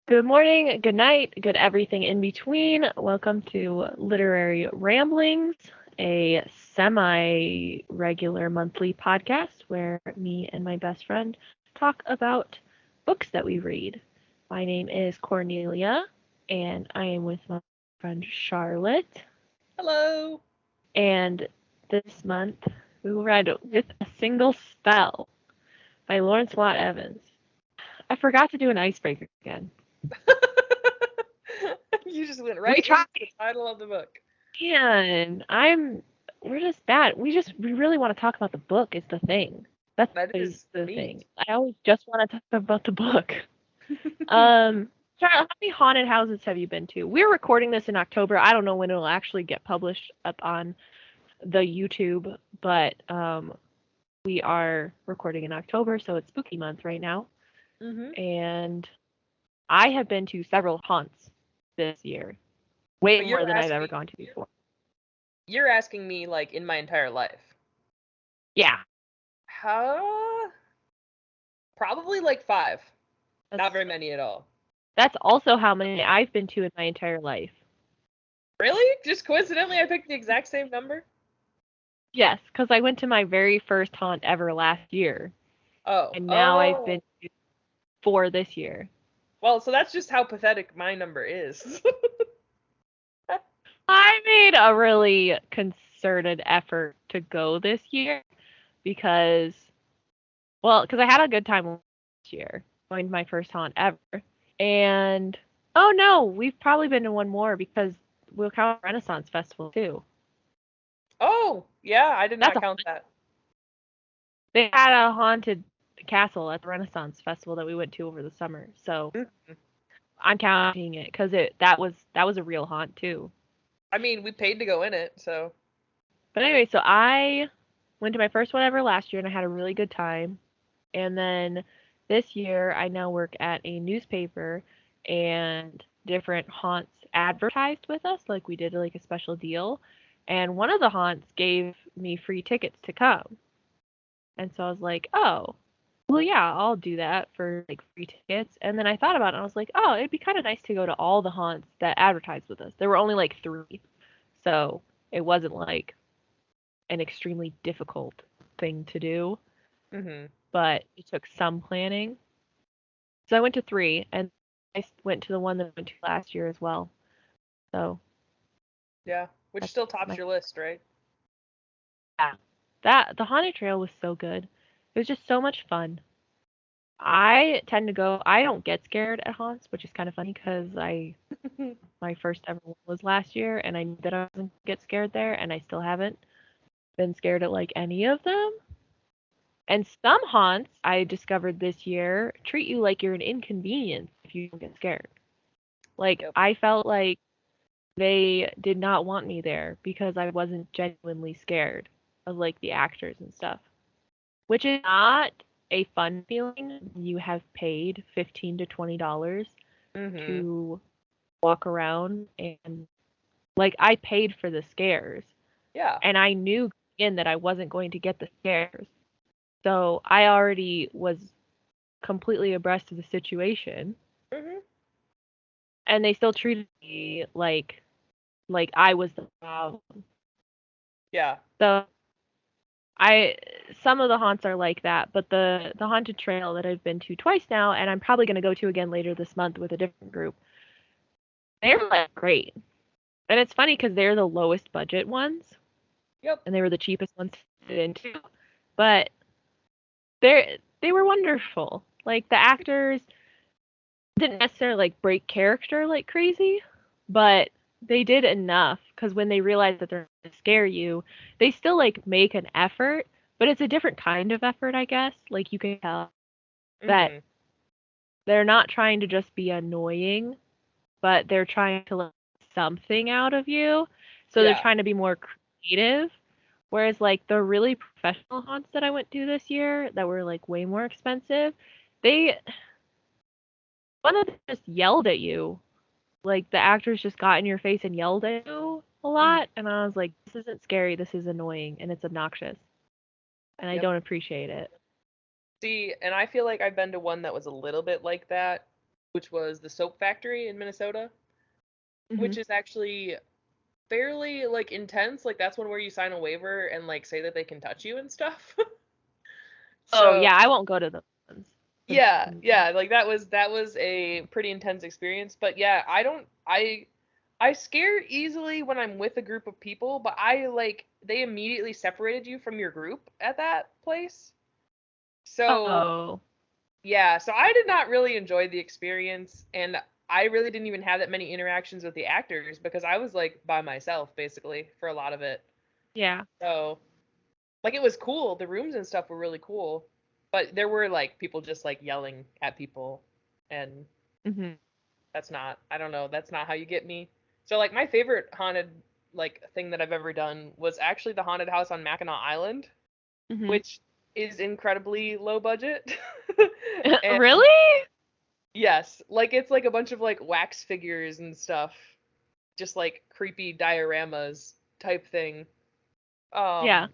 Good morning, good night, good everything in between. Welcome to Literary Ramblings, a semi regular monthly podcast where me and my best friend talk about books that we read. My name is Cornelia, and I am with my friend Charlotte. Hello. And this month we will read With a Single Spell by Lawrence Watt Evans. I forgot to do an icebreaker again. You just went We right tried. into the title of the book. Man, we're just bad. We really want to talk about the book is the thing. That's That always is the neat. thing. I always just want to talk about the book. Um, Charlotte, how many haunted houses have you been to? We're recording this in October. I don't know when it'll actually get published up on the YouTube, but we are recording in October, so it's spooky month right now. Mm-hmm. And I have been to several haunts this year, So way you're more than I've ever asking gone to before. you're asking me like in my entire life. Yeah, How? Probably like five. Not that's very many at all. That's also how many I've been to in my entire life. Really? Just coincidentally I picked the exact same number? Yes, because I went to my very first haunt ever last year, Oh. and now I've been Oh. to four this year. Well, so that's just how pathetic my number is. I made a really concerted effort to go this year because, because I had a good time last year, going to my first haunt ever. And, oh no, we've probably been to one more because we'll count Renaissance Festival too. Oh, yeah, I did That's not a count that. They had a haunted castle at the Renaissance Festival that we went to over the summer. So Mhm. I'm counting it because that was a real haunt too. I mean, we paid to go in it, so But anyway, so I went to my first one ever last year and I had a really good time. And then this year I now work at a newspaper and different haunts advertised with us, like we did like a special deal. And one of the haunts gave me free tickets to come. And so I was like, oh, well, yeah, I'll do that for like free tickets. And then I thought about it and I was like, oh, it'd be kind of nice to go to all the haunts that advertised with us. There were only like three. So it wasn't like an extremely difficult thing to do, mhm. but it took some planning. So I went to three and I went to the one that I went to last year as well. So Yeah, which that's still tops my, your list, right? yeah. The Haunted Trail was so good. It was just so much fun. I tend to go. I don't get scared at haunts, which is kind of funny because my first ever one was last year, and I knew that I wasn't get scared there, and I still haven't been scared at like any of them. And some haunts I discovered this year treat you like you're an inconvenience if you don't get scared. Like Yep. I felt like they did not want me there because I wasn't genuinely scared of like the actors and stuff, which is not a fun feeling. You have paid $15 to $20 Mhm. to walk around and like I paid for the scares Yeah. and I knew in that I wasn't going to get the scares. So I already was completely abreast of the situation Mhm. and they still treated me like I was the problem. Yeah. So I some of the haunts are like that, but the haunted trail that I've been to twice now and I'm probably going to go to again later this month with a different group. They're like great. And it's funny cuz they're the lowest budget ones Yep. and they were the cheapest ones to get into. But they were wonderful. Like the actors didn't necessarily like break character like crazy, but they did enough because when they realize that they're going to scare you, they still like make an effort, but it's a different kind of effort, I guess. Like you can tell that Mhm. they're not trying to just be annoying, but they're trying to let something out of you. So they're Yeah. trying to be more creative. Whereas like the really professional haunts that I went to this year that were like way more expensive, they one of them just yelled at you. Like the actors just got in your face and yelled at you a Mhm. lot, and I was like, this isn't scary, this is annoying and it's obnoxious, and I Yep. don't appreciate it. See, and I feel like I've been to one that was a little bit like that. which was the soap factory in Minnesota, Hmm. which is actually fairly like intense. Like that's one where you sign a waiver and like say that they can touch you and stuff. Oh So yeah, I won't go to those ones. The yeah, big ones. yeah, like that was a pretty intense experience. But yeah, I scare easily when I'm with a group of people, but I like they immediately separated you from your group at that place. So Oh yeah, so I did not really enjoy the experience, and I really didn't even have that many interactions with the actors because I was like by myself basically for a lot of it. yeah. So like it was cool, the rooms and stuff were really cool, but there were like people just like yelling at people, and Hmm. that's not, I don't know, that's not how you get me. So like my favorite haunted like thing that I've ever done was actually the haunted house on Mackinac Island, Hmm. which is incredibly low budget. And Really? yes, like it's like a bunch of like wax figures and stuff, just like creepy dioramas type thing. Yeah. Um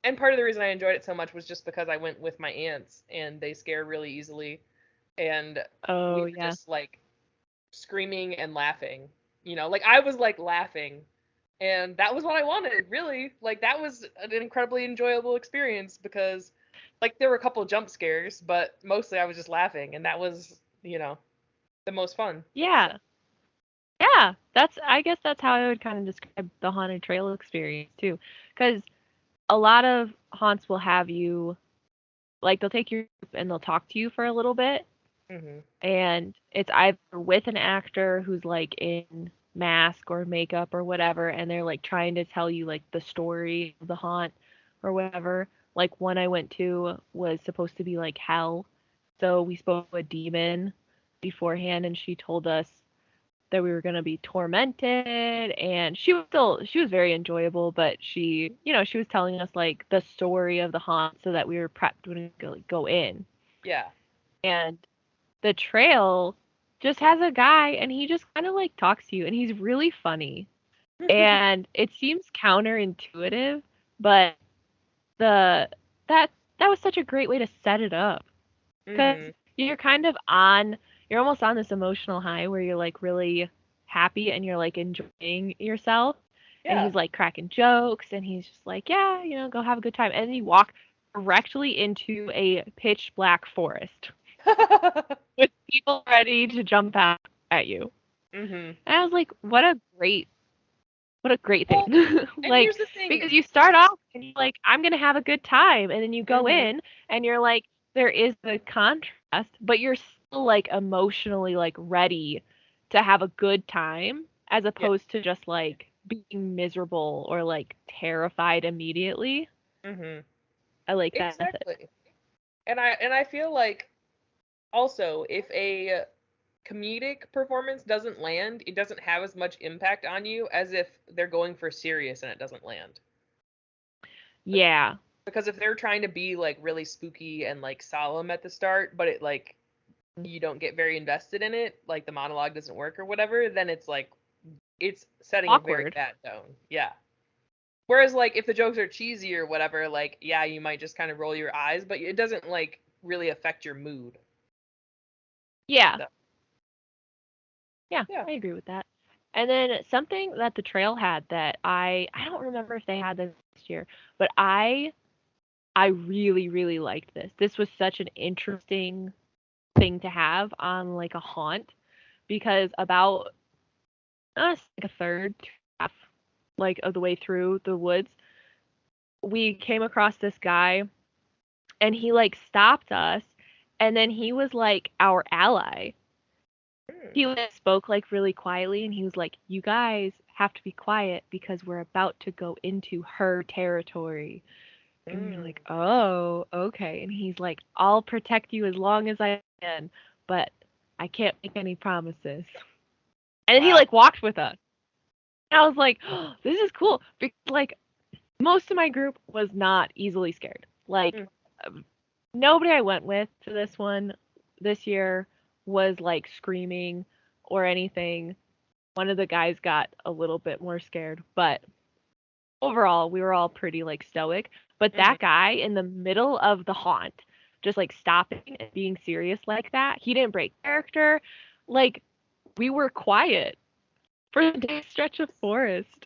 and part of the reason I enjoyed it so much was just because I went with my aunts and they scare really easily, and we Oh were yeah. just like screaming and laughing. Like I was like laughing, and that was what I wanted, really. Like that was an incredibly enjoyable experience because like there were a couple of jump scares, but mostly I was just laughing, and that was, the most fun. So, Yeah. Yeah. I guess that's how I would kind of describe the haunted trail experience too. Because a lot of haunts will have you, like, they'll take you and they'll talk to you for a little bit. mhm. And it's either with an actor who's like in mask or makeup or whatever, and they're like trying to tell you like the story of the haunt or whatever. Like one I went to was supposed to be like hell. So we spoke to a demon beforehand and she told us that we were going to be tormented, and she was very enjoyable, but she was telling us like the story of the haunt so that we were prepped when we go in. Yeah. And the trail just has a guy and he just kind of like talks to you and he's really funny. And it seems counterintuitive, but the that that was such a great way to set it up cuz Mhm. you're kind of on you're almost on this emotional high where you're like really happy and you're like enjoying yourself, and Yeah. he's like cracking jokes and he's just like, yeah, go have a good time. And then you walk directly into a pitch black forest with people ready to jump out at you. Mhm. And I was like, what a great thing. Well, and Like, here's the thing. because you start off and you're like, I'm gonna have a good time, and then you go Mhm. in and you're like, there is the contrast, but you're still like emotionally like ready to have a good time as Yeah. opposed to just like being miserable or like terrified immediately. Mhm. I like that method. Exactly. And I feel like also if a comedic performance doesn't land, it doesn't have as much impact on you as if they're going for serious and it doesn't land. Yeah. Because if they're trying to be like really spooky and like solemn at the start, but it like you don't get very invested in it, like the monologue doesn't work or whatever, then it's like it's setting a very Awkward. bad tone. Yeah. Whereas like if the jokes are cheesy or whatever, like yeah, you might just kind of roll your eyes, but it doesn't like really affect your mood. Yeah. So, Yeah, yeah. I agree with that. And then something that the trail had that I don't remember if they had this year, but I really really liked this. This was such an interesting thing to have on like a haunt because about like a third half like of the way through the woods, we came across this guy and he like stopped us, and then he was like our ally. Hmm. He like spoke like really quietly and he was like, "You guys have to be quiet because we're about to go into her territory." And we are Hmm. like, "Oh, okay." And he's like, "I'll protect you as long as I can, but I can't make any promises." And then he Wow. like walked with us. And I was like, oh, "This is cool." Because like most of my group was not easily scared. Like Mm. um, nobody I went with to this one this year was like screaming or anything. One of the guys got a little bit more scared, but overall, we were all pretty like stoic. But Mhm. that guy in the middle of the haunt, just like stopping and being serious like that, he didn't break character. like we were quiet for a day stretch of forest.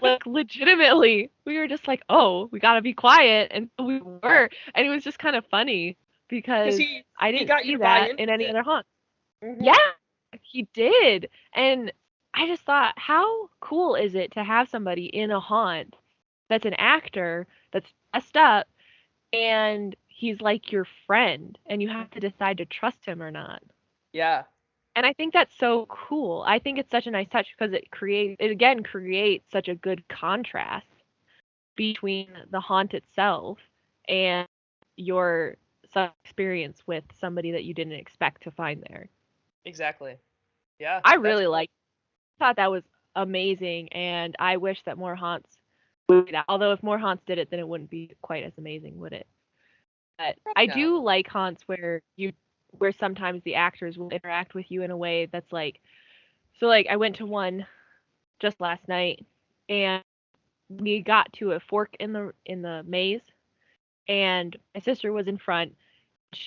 Like legitimately, we were just like, "Oh, we gotta be quiet," and so we were, and it was just kind of funny Because because I he didn't got you see to buy that into in any it. other haunt. Hmm. Yeah, he did, and I just thought, how cool is it to have somebody in a haunt that's an actor that's dressed up, and he's like your friend, and you have to decide to trust him or not. Yeah. And I think that's so cool. I think it's such a nice touch because it again creates such a good contrast between the haunt itself and your experience with somebody that you didn't expect to find there. Exactly. Yeah. I That's really cool. thought that was amazing, and I wish that more haunts would do that. Although if more haunts did it, then it wouldn't be quite as amazing, would it? But Probably I not. do like haunts where sometimes the actors will interact with you in a way that's like, so like I went to one just last night, and we got to a fork in the maze, and my sister was in front.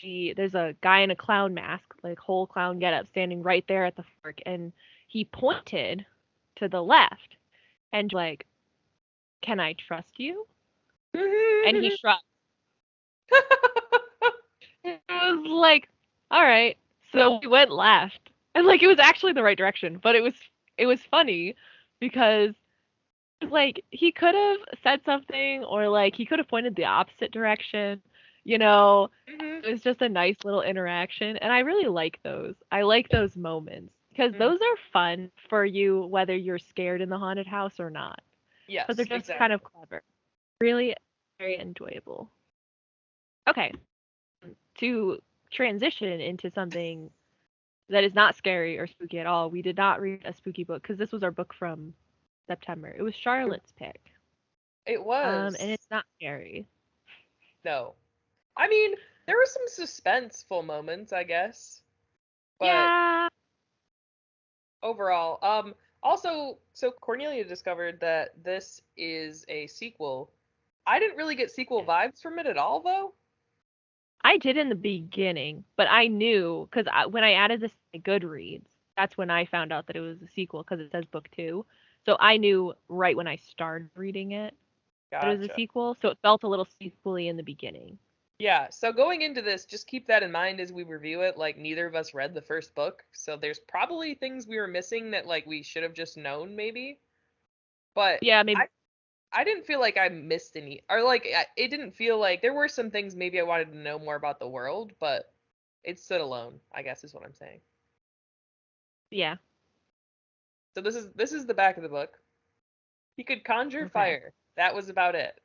There's a guy in a clown mask, like whole clown getup, standing right there at the fork, and he pointed to the left, and like, "Can I trust you?" And he shrugged. It was like, all right. So we went left, and like it was actually the right direction, but it was funny because like he could have said something, or like he could have pointed the opposite direction, you know. Hmm. It was just a nice little interaction, and I really like those. I like those moments because Hmm. those are fun for you whether you're scared in the haunted house or not, because they're Yes, just kind of exactly. clever. Really very enjoyable. Okay, to transition into something that is not scary or spooky at all, we did not read a spooky book because this was our book from September. It was Charlotte's pick. It And was. it's not scary. No. I mean, there were some suspenseful moments, I guess, but Yeah, overall, also, so Cornelia discovered that this is a sequel. I didn't really get sequel vibes from it at all, though. I did in the beginning, but I knew because when I added this to Goodreads, that's when I found out that it was a sequel because it says book two. So I knew right when I started reading it that it was a Gotcha. sequel. So it felt a little sequely in the beginning. Yeah, so going into this, just keep that in mind as we review it. Like, neither of us read the first book, so there's probably things we were missing that, like, we should have just known, maybe. But Yeah, maybe. I didn't feel like I missed any, or like, it didn't feel like there were some things maybe I wanted to know more about the world, but it stood alone, I guess is what I'm saying. Yeah. So this is the back of the book. He could conjure Okay. fire. That was about it.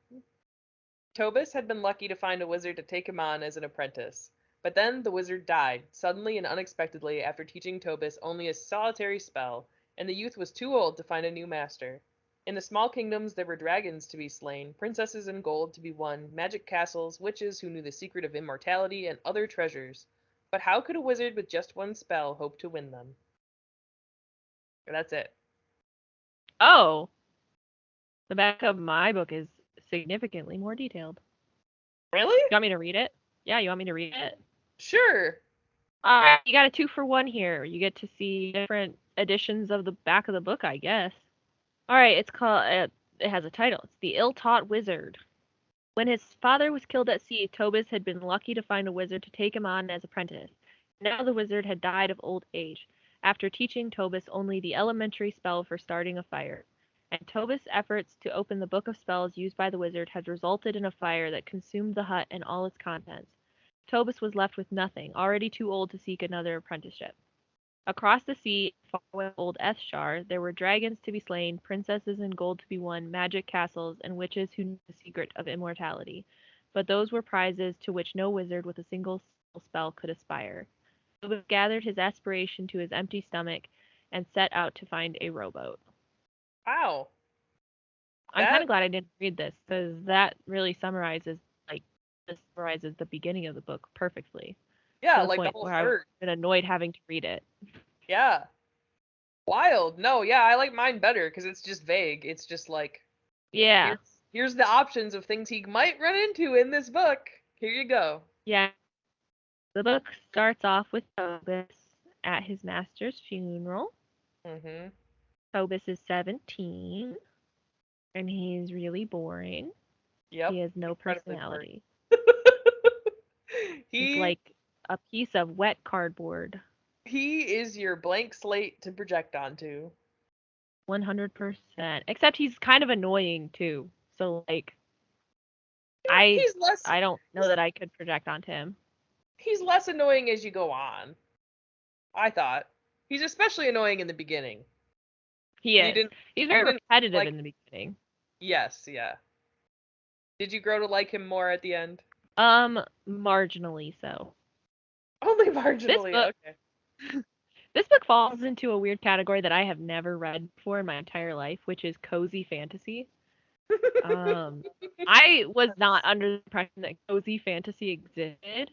Tobis had been lucky to find a wizard to take him on as an apprentice. But then the wizard died, suddenly and unexpectedly, after teaching Tobis only a solitary spell, and the youth was too old to find a new master. In the small kingdoms there were dragons to be slain, princesses in gold to be won, magic castles, witches who knew the secret of immortality, and other treasures. But how could a wizard with just one spell hope to win them? That's it. Oh, the back of my book is significantly more detailed. Really? You want me to read it? Yeah, you want me to read it? Sure. You got a 2-for-1 here. You get to see different editions of the back of the book, I guess. All right, it's called. It has a title. It's The Ill-Taught Wizard. When his father was killed at sea, Tobis had been lucky to find a wizard to take him on as apprentice. Now the wizard had died of old age, after teaching Tobis only the elementary spell for starting a fire. And Tobis' efforts to open the book of spells used by the wizard had resulted in a fire that consumed the hut and all its contents. Tobis was left with nothing, already too old to seek another apprenticeship. Across the sea, far away old Eschar, there were dragons to be slain, princesses in gold to be won, magic castles, and witches who knew the secret of immortality. But those were prizes to which no wizard with a single spell could aspire. Tobis gathered his aspiration to his empty stomach and set out to find a rowboat. Wow. I'm kind That of glad I didn't read this because that really like summarizes the beginning of the book perfectly to yeah, the like the point whole where I've third. been annoyed having to read it. Yeah. Wild. No, yeah, I like mine better because it's just vague. It's just like Yeah, here's the options of things he might run into in this book. Here you go. yeah. The book starts off with Tobis. at his master's funeral. Mhm. Tobus is 17, and he's really boring. He Yep. has no Incredibly boring. personality. He's he like a piece of wet cardboard. he is your blank slate to project onto. 100%. Except he's kind of annoying too. So like Yeah, I I don't know that I could project onto him. he's less annoying as you go on. I thought. He's especially annoying in the beginning. He You is. didn't He's you very didn't repetitive like in the beginning. yes, yeah. Did you grow to like him more at the end? Marginally so. Only This marginally, book okay. this book falls into a weird category that I have never read before in my entire life, which is cozy fantasy. Um I was not under the impression that cozy fantasy existed,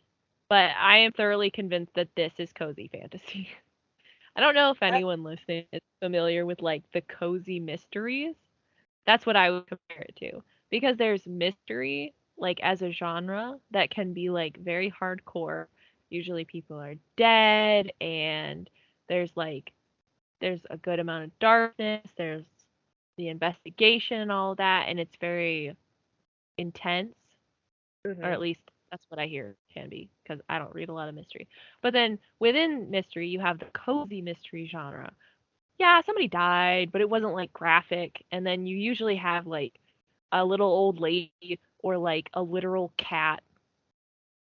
but I am thoroughly convinced that this is cozy fantasy. I don't know if I, anyone listening is familiar with like the cozy mysteries. That's what I would compare it to. Because there's mystery, like as a genre, that can be like very hardcore. Usually people are dead and there's like there's a good amount of darkness, there's the investigation and all that, and it's very intense, or at mhm. least that's what I hear it can be, because I don't read a lot of mystery. But then within mystery, you have the cozy mystery genre. Yeah, somebody died, but it wasn't like graphic. And then you usually have like a little old lady or like a literal cat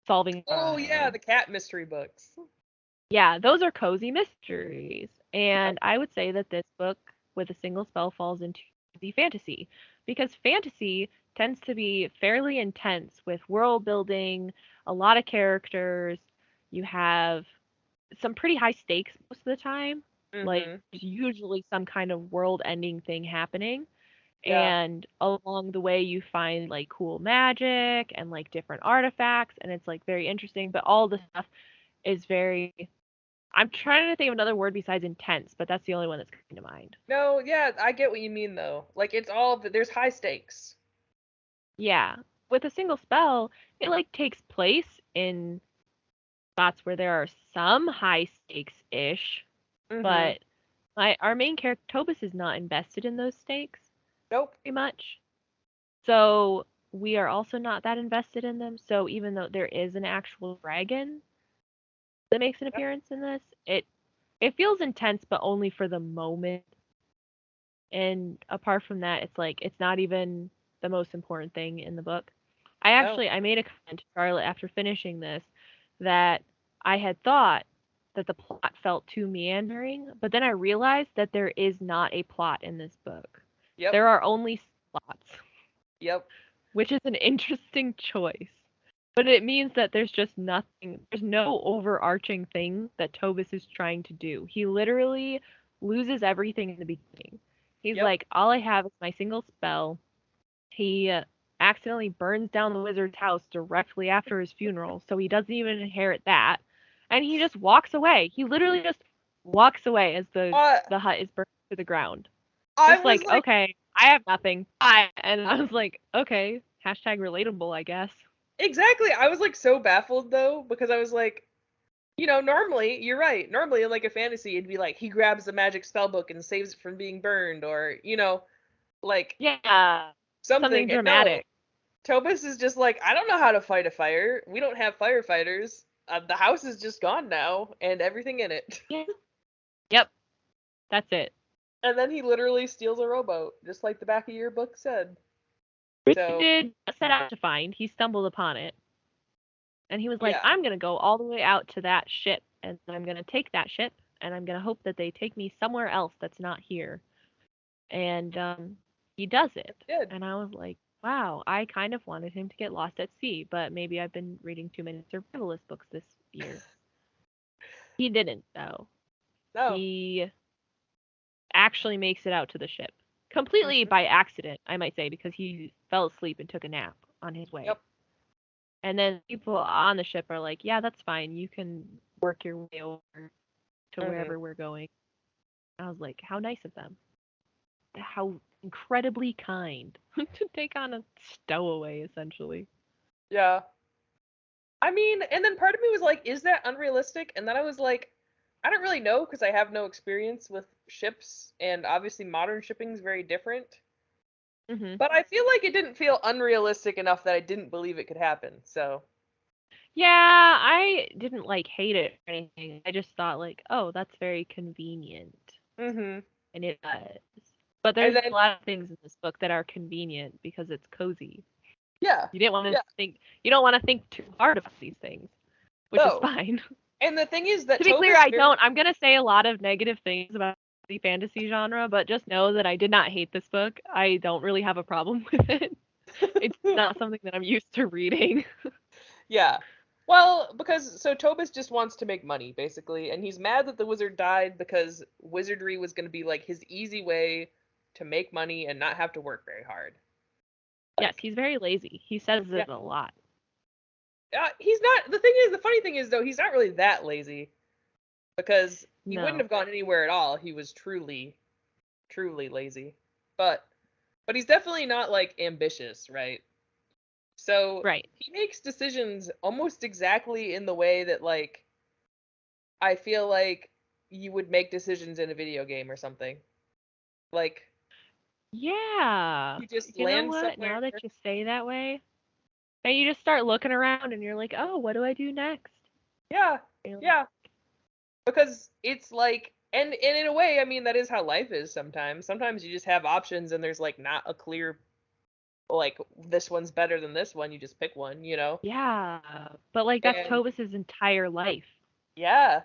solving a Oh yeah, crime. the cat mystery books. Yeah, those are cozy mysteries. Yep. And I would say that this book with a single spell falls into the fantasy because fantasy tends to be fairly intense with world building, a lot of characters. You have some pretty high stakes most of the time. Like Mhm. there's usually some kind of world ending thing happening. Yeah. And along the way you find like cool magic and like different artifacts and it's like very interesting, but all the stuff is very, I'm trying to think of another word besides intense, but that's the only one that's coming to mind. No, yeah, I get what you mean though. Like it's all there's high stakes. Yeah. With a single spell, it like takes place in spots where there are some high stakes ish, Mhm. but our main character Tobus is not invested in those stakes Nope. very much. So we are also not that invested in them. So even though there is an actual dragon that makes an Yep. appearance in this, it feels intense, but only for the moment. And apart from that, it's like it's not even the most important thing in the book. No. I made a comment to Charlotte after finishing this that I had thought that the plot felt too meandering, but then I realized that there is not a plot in this book. Yep. There are only plots, Yep. which is an interesting choice. But it means that there's just nothing, there's no overarching thing that Tobus is trying to do. He literally loses everything in the beginning. He's Yep. like, all I have is my single spell. He accidentally burns down the wizard's house directly after his funeral, so he doesn't even inherit that. And he just walks away. He literally just walks away as Uh the hut is burned to the ground. I Just was like, like okay, I have nothing. Bye. And I was like, okay, hashtag relatable, I guess. exactly. I was like so baffled though because I was like, normally, you're right. Normally in like a fantasy it'd be like he grabs the magic spell book and saves it from being burned or, like Yeah, something something. And no, dramatic. Tobus is just like, I don't know how to fight a fire. We don't have firefighters. The house is just gone now and everything in it. Yeah. Yep, that's it. And then he literally steals a rowboat, just like the back of your book said. Which he So, did set out to find. He stumbled upon it. And he was like, yeah. I'm going to go all the way out to that ship. And I'm going to take that ship. And I'm going to hope that they take me somewhere else that's not here. And he does it. It did. And I was like, wow, I kind of wanted him to get lost at sea. But maybe I've been reading too many survivalist books this year. He didn't, though. No. He actually makes it out to the ship. Completely Mhm. by accident, I might say, because he fell asleep and took a nap on his way. Yep. And then people on the ship are like, yeah, that's fine. You can work your way over to Mhm. wherever we're going. I was like, how nice of them. How incredibly kind to take on a stowaway, essentially. Yeah. I mean, and then part of me was like, is that unrealistic? And then I was like, I don't really know because I have no experience with ships, and obviously modern shipping is very different. Hmm. But I feel like it didn't feel unrealistic enough that I didn't believe it could happen. So, Yeah, I didn't like hate it or anything. I just thought like, oh, that's very convenient, mhm. and it was. But And there's then a lot of things in this book that are convenient because it's cozy. yeah, You didn't want to yeah, think. You don't want to think too hard about these things, which is no. fine. And the thing is that To be clear, Tobis I very don't. I'm gonna say a lot of negative things about the fantasy genre, but just know that I did not hate this book. I don't really have a problem with it. It's not something that I'm used to reading. yeah. Well, because so Tobis just wants to make money basically, and he's mad that the wizard died because wizardry was going to be like his easy way to make money and not have to work very hard. Yes, Like, he's very lazy. He says yeah. it a lot. He's not. The funny thing is though, he's not really that lazy because he wouldn't No. have gone anywhere at all. He was truly lazy. But he's definitely not like ambitious, right? So Right. he makes decisions almost exactly in the way that like I feel like you would make decisions in a video game or something. Like Yeah. you just You know land what? somewhere. Now that you say that way, and you just start looking around and you're like, oh, what do I do next? Yeah, You're like, yeah. Because it's like and in a way, I mean that is how life is sometimes. Sometimes you just have options and there's like not a clear like this one's better than this one. You just pick one, you know? yeah. But like that's And Tobus's entire life. yeah,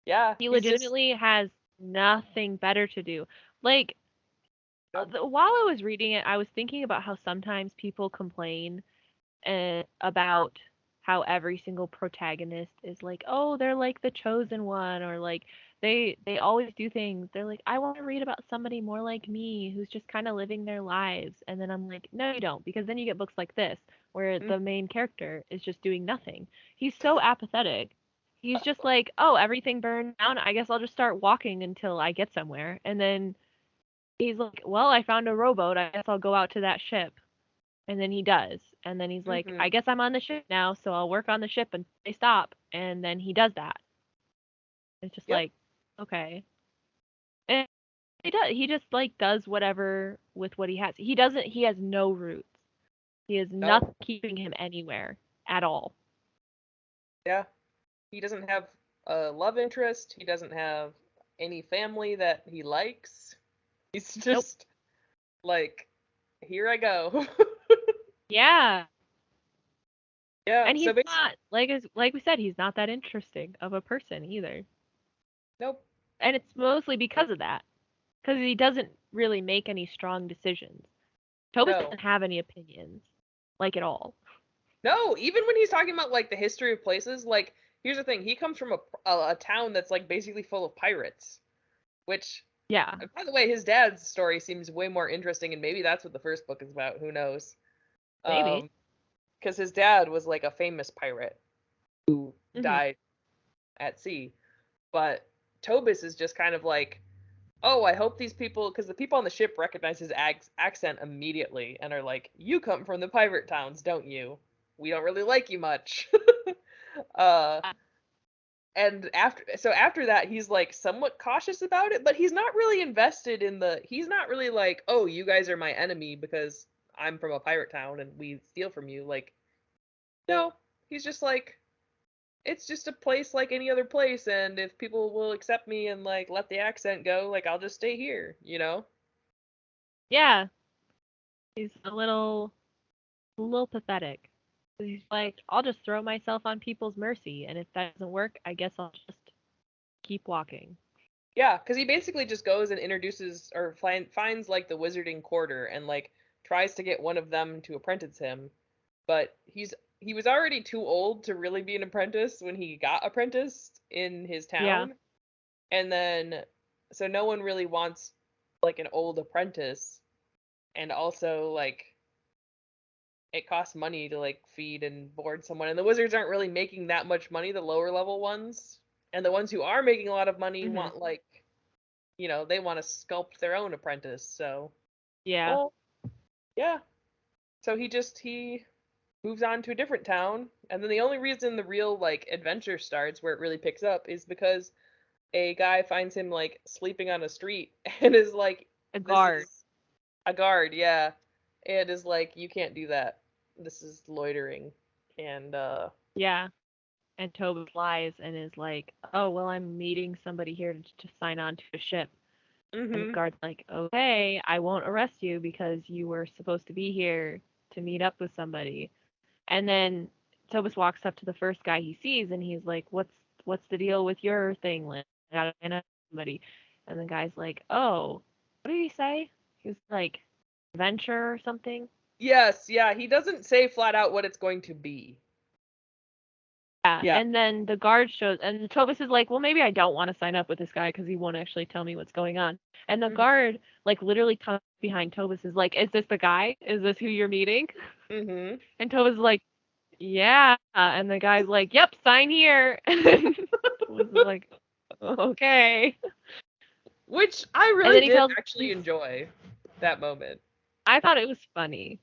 yeah. He He's just legitimately has nothing better to do. Like nope. while I was reading it, I was thinking about how sometimes people complain about how every single protagonist is like, oh, they're like the chosen one, or like they always do things. They're like, I want to read about somebody more like me who's just kind of living their lives. And then I'm like, no, you don't, because then you get books like this where Mm, the main character is just doing nothing. He's so apathetic. He's just like, oh, everything burned down. I guess I'll just start walking until I get somewhere. And then he's like, well, I found a rowboat. I guess I'll go out to that ship. And then he does. And then he's like, mhm. I guess I'm on the ship now, so I'll work on the ship until they stop. And then he does that. It's just Yep. like, okay. And he just like does whatever with what he has. He has no roots. He has No. nothing keeping him anywhere at all. Yeah. He doesn't have a love interest. He doesn't have any family that he likes. He's Nope. just like, here I go. Yeah. Yeah. And So he's basically, not like we said, he's not that interesting of a person either. nope. And it's mostly because of that. Because he doesn't really make any strong decisions. Tobus No. doesn't have any opinions. Like at all. No. Even when he's talking about like the history of places, like here's the thing: he comes from a town that's like basically full of pirates. Which, Yeah. by the way, his dad's story seems way more interesting, and maybe that's what the first book is about. Who knows? Maybe. Because his dad was like a famous pirate who Hmm. died at sea. But Tobis is just kind of like, oh, I hope these people, because the people on the ship recognize his accent immediately and are like, you come from the pirate towns, don't you? We don't really like you much. uh, and after that, he's like somewhat cautious about it, but he's not really invested in the. He's not really like, oh, you guys are my enemy because I'm from a pirate town and we steal from you. Like, no, he's just like, it's just a place like any other place, and if people will accept me and like let the accent go, like I'll just stay here, you know? Yeah. He's a little pathetic. He's like, I'll just throw myself on people's mercy, and if that doesn't work, I guess I'll just keep walking. Yeah, because he basically just goes and introduces or finds like the Wizarding Quarter and like tries to get one of them to apprentice him, but he was already too old to really be an apprentice when he got apprenticed in his Yeah. town, and then so no one really wants like an old apprentice, and also like it costs money to like feed and board someone, and the wizards aren't really making that much money, the lower level ones, and the ones who are making a lot of money Hmm. want like they want to sculpt their own apprentice. So, Yeah. well, yeah. So he moves on to a different town, and then the only reason the real like adventure starts, where it really picks up, is because a guy finds him like sleeping on a street and is like, A "This guard. is a guard, yeah," and is like, "You can't do that. This is loitering." And Yeah. And Tobus lies and is like, "Oh, well, I'm meeting somebody here to sign on to a ship." And the mhm, guard's like, "Okay, I won't arrest you because you were supposed to be here to meet up with somebody." And then Tobus walks up to the first guy he sees and he's like, "What's the deal with your thing, Lynn? I gotta find out somebody." And the guy's like, "Oh, what did he say?" He was like, "Venture or something." yes, yeah, he doesn't say flat out what it's going to be. Yeah, Yeah. and then the guard shows, and Tobus is like, "Well, maybe I don't want to sign up with this guy because he won't actually tell me what's going on." And the Mhm. guard, like, literally comes behind Tobus, is like, "Is this the guy? Is this who you're meeting?" Mhm. And Tobus is like, "Yeah." And the guy's like, "Yep, sign here." And Tobus is like, "Okay." Which I And really then he did tells actually these. enjoy that moment. I thought it was funny.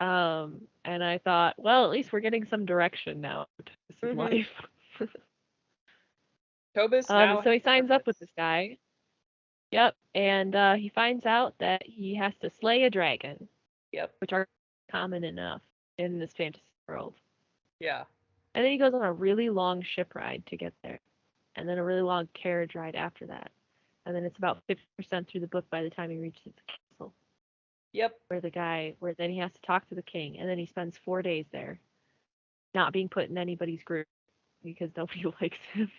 And I thought, well, at least we're getting some direction now to Tobus's Mhm. life. Tobus now So has he a signs up with purpose. this guy. Yep, and he finds out that he has to slay a dragon, Yep. which are common enough in this fantasy world. Yeah. And then he goes on a really long ship ride to get there, and then a really long carriage ride after that. And then it's about 50% through the book by the time he reaches the castle, Yep. where then he has to talk to the king, and then he spends 4 days there, not being put in anybody's group because nobody likes him.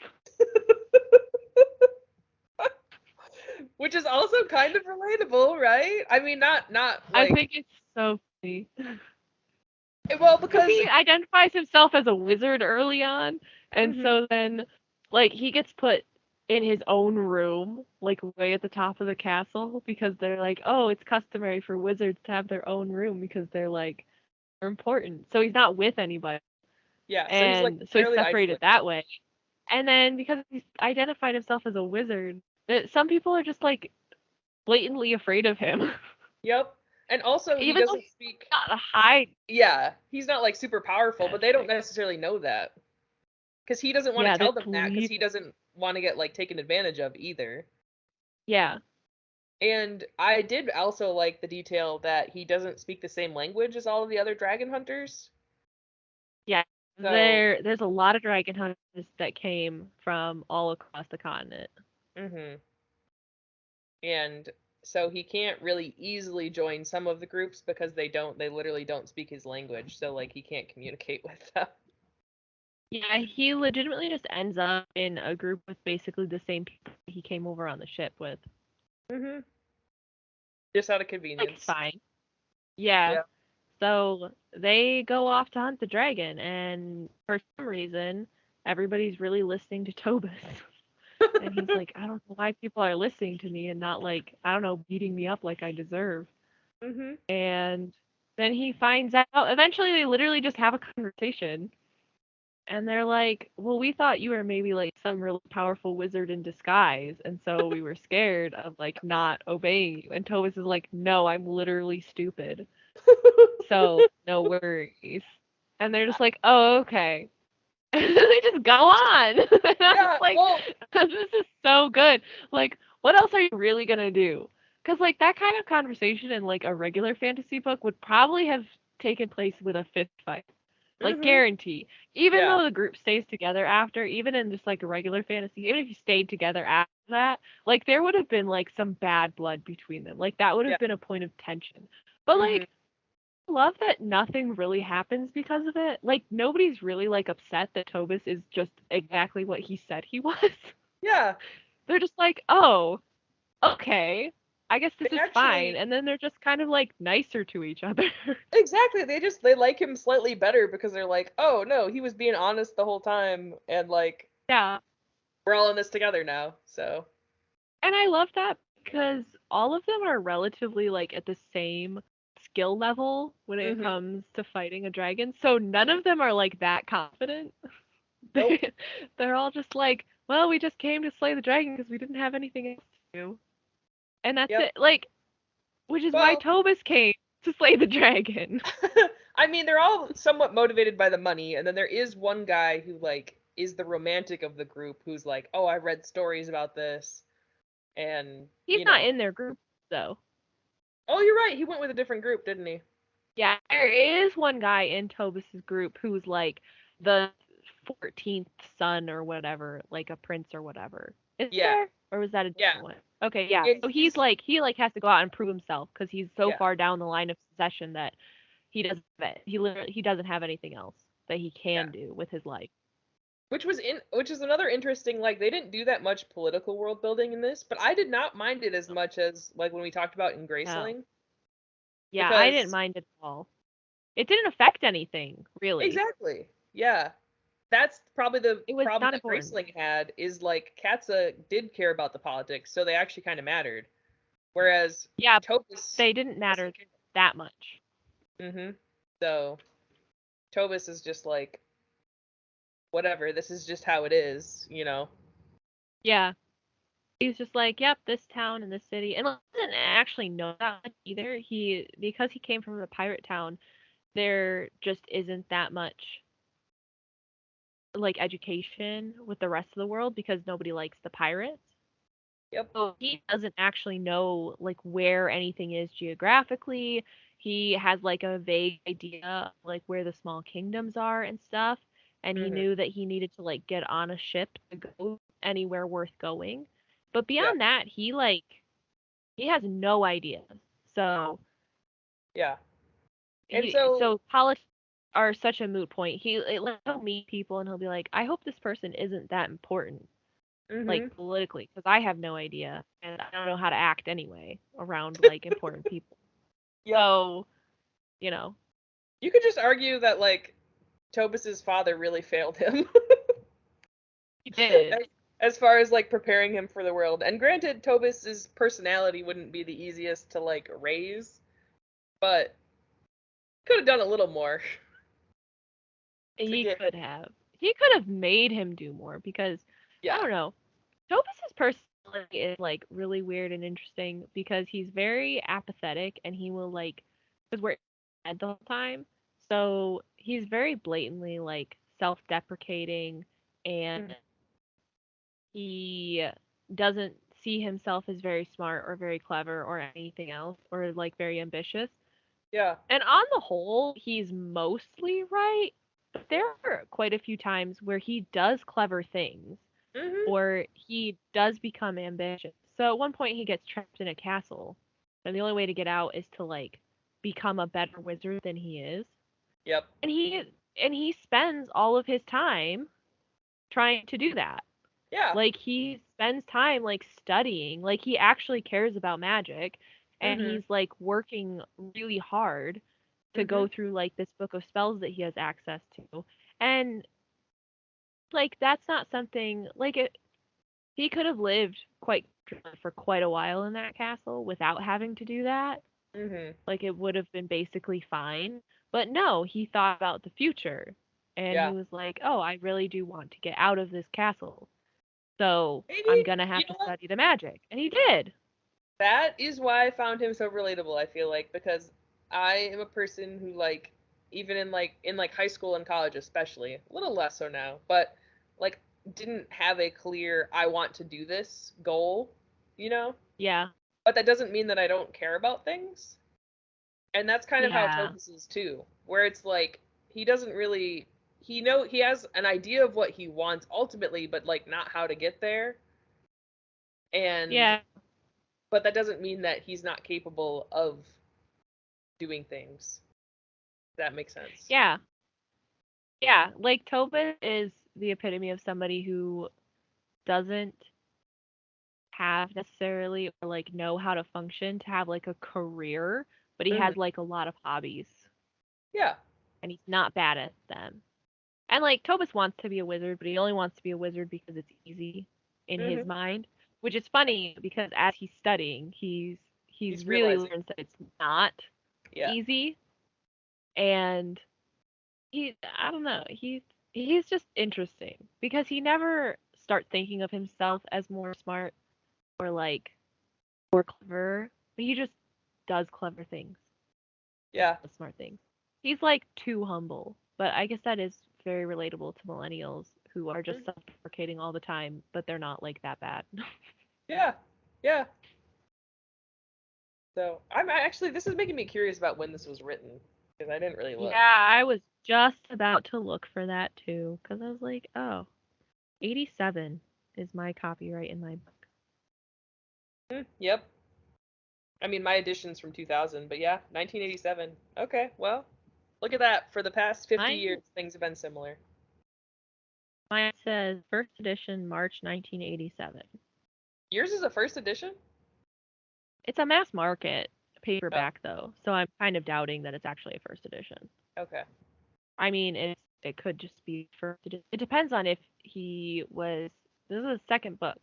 Which is also kind of relatable, right? I mean, not I like think it's so funny. well Because because he identifies himself as a wizard early on, and mhm. so then, like, he gets put in his own room, like, way at the top of the castle, because they're like, oh, it's customary for wizards to have their own room because they're important. So he's not with anybody, Yeah, so he's like and so he's fairly separated isolated. that way. And then because he's identified himself as a wizard, that some people are just like blatantly afraid of him, Yep. And also he even though doesn't he's speak not a hide. yeah, he's not like super powerful, but they don't Fantastic. necessarily know that. Because he doesn't want to Yeah, tell that's them that because he lethal. doesn't want to get like taken advantage of either. Yeah. And I did also like the detail that he doesn't speak the same language as all of the other dragon hunters. Yeah, So, there's a lot of dragon hunters that came from all across the continent. mhm. And so he can't really easily join some of the groups because they literally don't speak his language, so like he can't communicate with them. Yeah, he legitimately just ends up in a group with basically the same people he came over on the ship with. Mhm. Just out of Like it's convenience. fine. Yeah. Yeah. So they go off to hunt the dragon, and for some reason, everybody's really listening to Tobus. And he's like, I don't know why people are listening to me and not like, I don't know, beating me up like I deserve. Mhm. And then he finds out, eventually they literally just have a conversation. And they're like, well, we thought you were maybe like some really powerful wizard in disguise. And so we were scared of like not obeying you. And Tobus is like, no, I'm literally stupid. So no worries. And they're just like, oh, okay. And they just go on. And I'm Yeah, like, well, this is so good. Like, what else are you really going to do? Because, like, that kind of conversation in, like, a regular fantasy book would probably have taken place with a fist fight. Like, mhm. guarantee. Even Yeah. though the group stays together after, even in just, like, a regular fantasy, even if you stayed together after that, like, there would have been, like, some bad blood between them. Like, that would Yeah. have been a point of tension. But, Mhm. like, love that nothing really happens because of it. Like nobody's really like upset that Tobus is just exactly what he said he was. Yeah. They're just like, "Oh, okay. I guess this They is fine." actually And then they're just kind of like nicer to each other. exactly, they like him slightly better because they're like, "Oh, no, he was being honest the whole time and like Yeah. we're all in this together now." So, And I love that because all of them are relatively like at the same skill level when it mhm. comes to fighting a dragon. So none of them are like that confident. Nope. They they're all just like, "Well, we just came to slay the dragon because we didn't have anything else to do." And that's Yep. it. Like, which is why Well, Tobus came to slay the dragon. I mean, they're all somewhat motivated by the money, and then there is one guy who like is the romantic of the group who's like, oh, I read stories about this, and He's not in their group though. Oh, you're right. He went with a different group, didn't he? Yeah, there is one guy in Tobus's group who's like the 14th son or whatever, like a prince or whatever. Is Yeah, there? Or was that a yeah. different one? Okay, yeah. Yeah, So he's like he like has to go out and prove himself because he's so yeah, far down the line of succession that he doesn't have anything else that he yeah. can do with his life. Which is another interesting, like they didn't do that much political world building in this, but I did not mind it as much as like when we talked about in No. Graceling. Yeah, I didn't Because mind it at all. It didn't affect anything, really. exactly. Yeah. That's probably the It was problem not that important. Graceling had is like Katza did care about the politics, so they actually kind of mattered. Whereas Yeah, Tobus they didn't matter that much. Mm-hmm. So Tobus is just like, whatever, this is just how it is. Yeah. He was just like, yep, this town and this city. And I didn't actually know that much either. Because he came from a pirate town, there just isn't that much like education with the rest of the world because nobody likes the pirates. Yep. So he doesn't actually know like where anything is geographically. He has like a vague idea of, like where the small kingdoms are and stuff. And he Mm-hmm. knew that he needed to like get on a ship to go anywhere worth going. But Yeah. beyond that, he has no idea. So Yeah. And so, so politics are such a moot point. He'll meet people and he'll be like, I hope this person isn't that important, like mm-hmm. politically, because I have no idea and I don't know how to act anyway around like important people. Yep. So, you know, You could just argue that like Tobus's father really failed him he did. as, as far as like preparing him for the world. And granted, Tobus's personality wouldn't be the easiest to like raise, but could have done a little more to He get. could have. He could have made him do more because I Yeah. don't know. Topus's personality is like really weird and interesting because he's very apathetic and he will like because we're dead the whole time. So he's very blatantly like self-deprecating and Mm. he doesn't see himself as very smart or very clever or anything else or like very ambitious. Yeah. And on the whole, he's mostly right, but there are quite a few times where he does clever things Mm-hmm. or he does become ambitious. So at one point he gets trapped in a castle, and the only way to get out is to like become a better wizard than he is. Yep. And he spends all of his time trying to do that. Yeah. Like he spends time like studying, like he actually cares about magic and Mm-hmm. he's like working really hard to Mm-hmm. go through like this book of spells that he has access to. And like that's not something like he could have lived quite for quite a while in that castle without having to do that. Mm-hmm. Like it would have been basically fine. But no, he thought about the future and he Yeah. was like, "Oh, I really do want to get out of this castle. So, I'm Maybe, going to you have know to what? study the magic." And he did. That is why I found him so relatable, I feel like, because I am a person who like even in like high school and college especially, a little less so now, but like didn't have a clear I want to do this goal, you know? Yeah. But that doesn't mean that I don't care about things. And that's kind of how Yeah. Topus is too, where it's like he doesn't really he has an idea of what he wants ultimately, but like not how to get there. And Yeah. but that doesn't mean that he's not capable of doing things. That makes sense. Yeah. Yeah. Like Tobin is the epitome of somebody who doesn't have necessarily or like know how to function to have like a career, but he Hmm. has like a lot of hobbies Yeah. and he's not bad at them. And like Tobus wants to be a wizard, but he only wants to be a wizard because it's easy in his Hmm. mind, which is funny because as he's studying, he's He's really realizing. learns that it's not Yeah. easy and I don't know, he's just interesting because he never starts thinking of himself as more smart or like more clever, but he just does clever things and Yeah. does smart things. He's like too humble, but I guess that is very relatable to millennials who are just self-deprecating all the time, but they're not like that bad. Yeah, yeah. So I'm actually this is making me curious about when this was written because I didn't really look. Yeah, I was just about to look for that too, because I was like, oh, 87 is my copyright in my book. Yep. I mean, my edition's from 2000, but yeah, 1987. Okay, well, look at that. For the past 50 Mine, years, things have been similar. mine says first edition, March 1987. Yours is a first edition? It's a mass market Oh, paperback though, so I'm kind of doubting that it's actually a first edition. okay. I mean, it could just be first edition. It depends on if he was. This is his second book,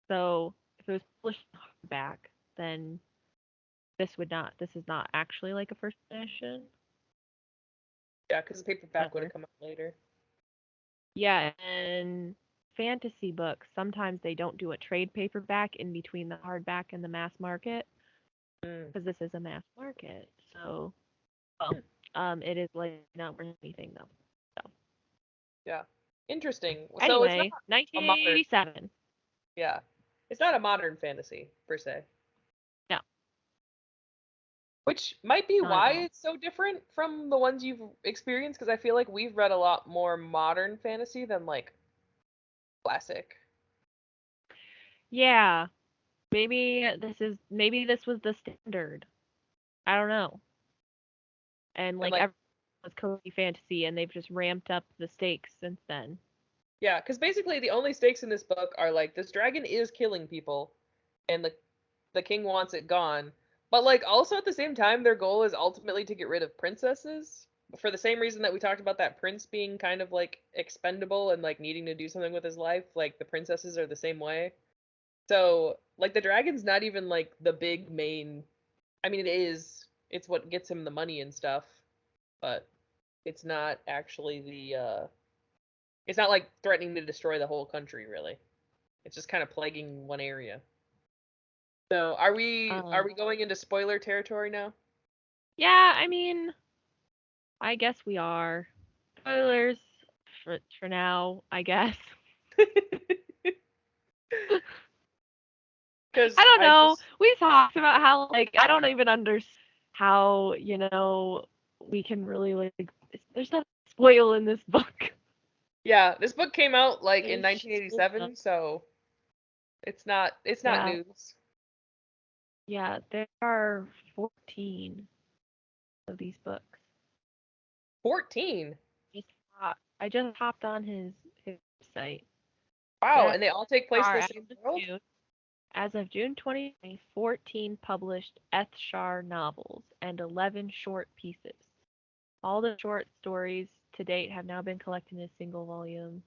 so if it was published in hardback, then this would not. This is not actually like a first edition. Yeah, because the paperback would have Whatever. come out later. Yeah, and fantasy books sometimes they don't do a trade paperback in between the hardback and the mass market Mm. because this is a mass market. So, well, Hmm. it is like not worth anything though. So Yeah. Interesting. So it's not anyway, a modern, 1987. yeah. It's not a modern fantasy, per se. No, Which might be not at why all. it's so different from the ones you've experienced, because I feel like we've read a lot more modern fantasy than, like, classic. Yeah, maybe this was the standard. I don't know. And And, like like, everyone was cozy fantasy, and they've just ramped up the stakes since then. yeah, because basically the only stakes in this book are, like, this dragon is killing people, and the king wants it gone. But, like, also at the same time, their goal is ultimately to get rid of princesses. For the same reason that we talked about that prince being kind of, like, expendable and, like, needing to do something with his life, like, the princesses are the same way. So, like, the dragon's not even, like, the big main. I mean, it is. It's what gets him the money and stuff, but it's not actually it's not like threatening to destroy the whole country, really. It's just kind of plaguing one area. So, are we Um, going into spoiler territory now? yeah, I mean, I guess we are. Spoilers for now, I guess. I Because don't I know. just We talked about how like I don't even understand how, we can really like there's not spoil in this book. yeah, this book came out like in There's just really not. 1987, so it's not Yeah. news. Yeah, there are 14 of these books. 14. I just hopped on his site. Wow, There and they all take place in are the same world? As of June 2020, 14 published Ethshar novels and 11 short pieces. All the short stories to date have now been collected in a single volume.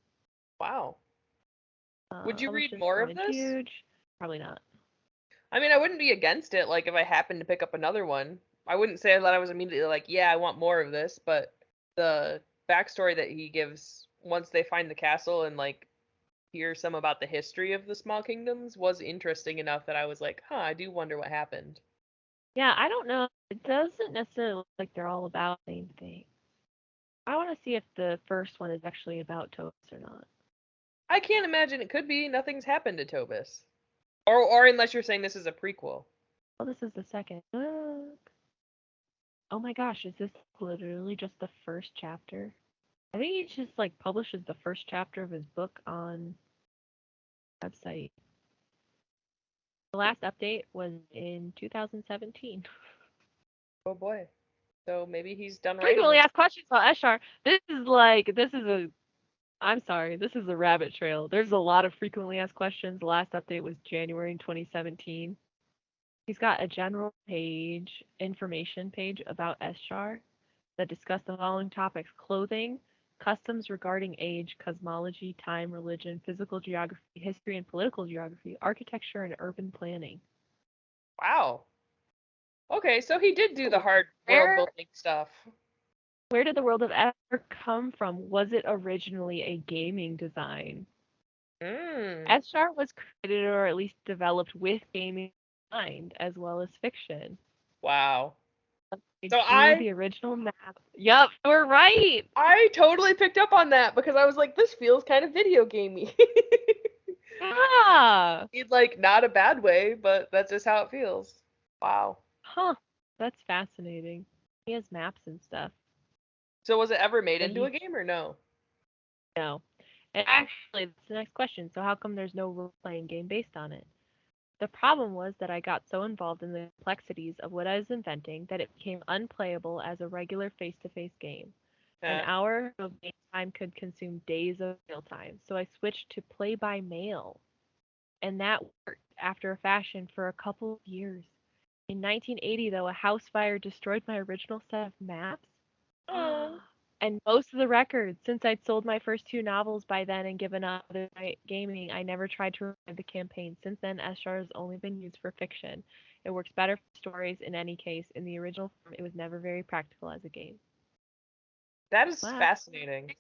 Wow. Would you Published read in more Storm of and this? Huge. Probably not. I mean, I wouldn't be against it, like, if I happened to pick up another one. I wouldn't say that I was immediately like, yeah, I want more of this, but the backstory that he gives once they find the castle and, like, hear some about the history of the small kingdoms was interesting enough that I was like, huh, I do wonder what happened. Yeah, I don't know. It doesn't necessarily look like they're all about the same thing. I want to see if the first one is actually about Toast or not. I can't imagine it could be. Nothing's happened to Tobis. Or unless you're saying this is a prequel. Oh, this is the second book. Oh my gosh, is this literally just the first chapter? I think he just like publishes the first chapter of his book on website. The last update was in 2017. Oh boy. So maybe he's done writing Frequently this. asked questions about Eshar. I'm sorry, this is a rabbit trail. There's a lot of frequently asked questions. The last update was January 2017. He's got a general page, information page about Eshar that discuss the following topics: clothing, customs regarding age, cosmology, time, religion, physical geography, history and political geography, architecture, and urban planning. Wow. Okay, so he did do the Oh, hard world where building stuff. where did the world of Escher come from? Was it originally a gaming design? Hmm. Escher was created or at least developed with gaming in mind, as well as fiction. Wow. I So drew I the original map. Yup, we're right. I totally picked up on that because I was like, this feels kind of video gamey. Yeah. In like not a bad way, but that's just how it feels. Wow. Huh. That's fascinating. He has maps and stuff. So was it ever made That into he a game or no? know. And actually, that's the next question. So how come there's no role-playing game based on it? The problem was that I got so involved in the complexities of what I was inventing that it became unplayable as a regular face-to-face game. An Eh. hour of game time could consume days of real time, so I switched to play by mail. And that worked after a fashion for a couple of years. In 1980, though, a house fire destroyed my original set of maps. Oh. And most of the records, since I'd sold my first two novels by then and given up other gaming, I never tried to revive the campaign. Since then, Escher has only been used for fiction. It works better for stories in any case. In the original form, it was never very practical as a game. That is Well, fascinating.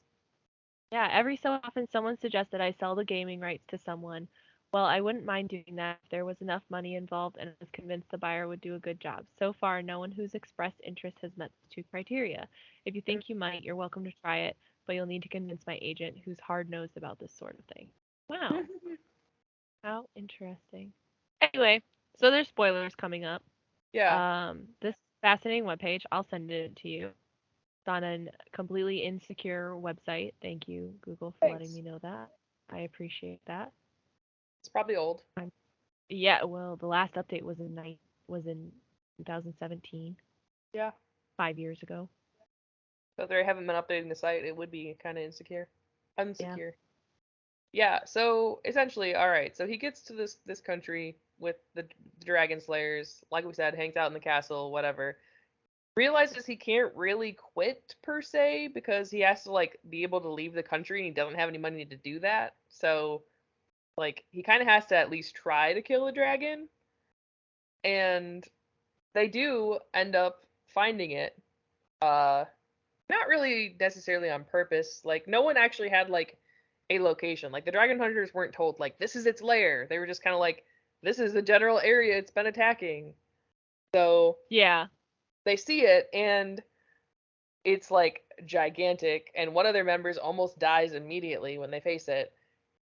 yeah, every so often someone suggests that I sell the gaming rights to someone. Well, I wouldn't mind doing that if there was enough money involved and I was convinced the buyer would do a good job. So far, no one who's expressed interest has met the two criteria. If you think you might, you're welcome to try it, but you'll need to convince my agent, who's hard-nosed about this sort of thing. Wow, how interesting. Anyway, so there's spoilers coming up. Yeah. This fascinating webpage, I'll send it to you. It's on a completely insecure website. Thank you, Google, for letting Thanks. me know that. I appreciate that. It's probably old. Yeah, well, the last update was in 2017, Yeah. 5 years ago. So if they haven't been updating the site, it would be kind of insecure. Yeah. Unsecure. Yeah, so essentially, all right. So he gets to this country with the dragon slayers, like we said, hangs out in the castle, whatever. Realizes he can't really quit per se because he has to like be able to leave the country and he doesn't have any money to do that. So like he kind of has to at least try to kill a dragon, and they do end up finding it. Uh Not really necessarily on purpose. Like no one actually had like a location. Like the dragon hunters weren't told like this is its lair. They were just kind of like this is the general area it's been attacking. So Yeah. they see it and it's like gigantic and one of their members almost dies immediately when they face it.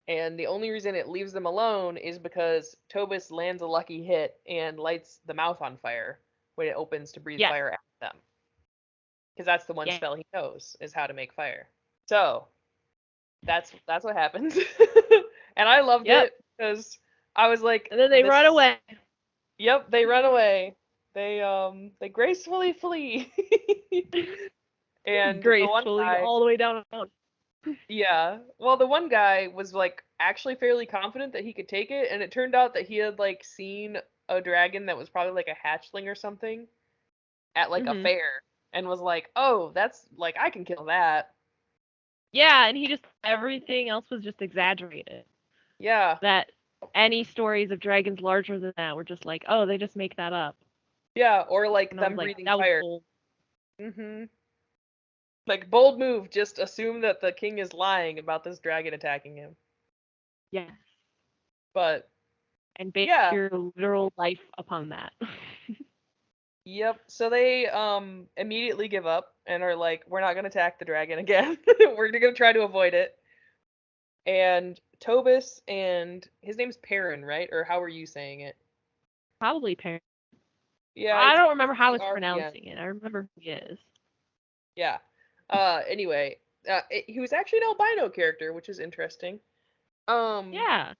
And the only reason it leaves them alone is because Tobis lands a lucky hit and lights the mouth on fire when it opens to breathe Yes. fire at them. Because that's the one Yeah. spell he knows is how to make fire. So that's what happens. And I loved Yep. it because I was like, And then they this run is away. yep, they run away. They gracefully flee. And the one Gracefully guy, all the way down. yeah. Well, the one guy was like actually fairly confident that he could take it, and it turned out that he had like seen a dragon that was probably like a hatchling or something at like a Mhm. fair and was like, "Oh, that's like I can kill that." Yeah, and he just everything else was just exaggerated. Yeah. That any stories of dragons larger than that were just like, oh, they just make that up. Yeah, or like And I was them like, breathing that was fire. bold. Mhm. Like bold move, just assume that the king is lying about this dragon attacking him. Yes. But And base yeah, your literal life upon that. yep. So they immediately give up and are like, we're not gonna attack the dragon again. We're gonna try to avoid it. And Tobis and his name's Perrin, right? Or how are you saying it? Probably parent. Yeah, I it's don't remember how I was Perrin. pronouncing it. I remember who he is. Yeah. Anyway, he was actually an albino character, which is interesting. Um, Yeah.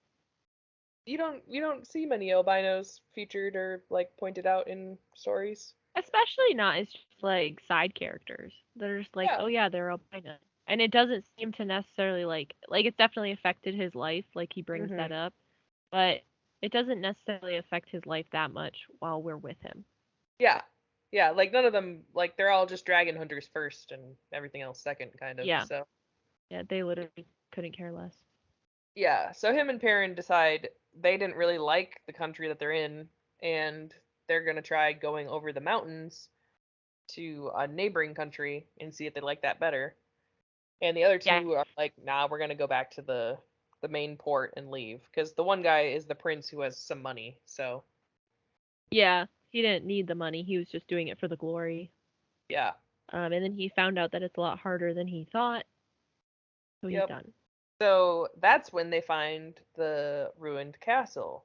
you don't see many albinos featured or like pointed out in stories. Especially not as just like side characters that are just like, Yeah. oh yeah, they're albino. And it doesn't seem to necessarily like it's definitely affected his life, like he brings Mhm. that up, but it doesn't necessarily affect his life that much while we're with him. Yeah. Yeah, like none of them like they're all just dragon hunters first and everything else second kind of. Yeah. So, Yeah, they literally couldn't care less. yeah. So him and Perrin decide they didn't really like the country that they're in and they're going to try going over the mountains to a neighboring country and see if they like that better. And the other Yeah. two are like, "Nah, we're going to go back to the main port and leave because the one guy is the prince who has some money." So, Yeah. he didn't need the money. He was just doing it for the glory. Yeah. And then he found out that it's a lot harder than he thought, so he's Yep. done. So that's when they find the ruined castle.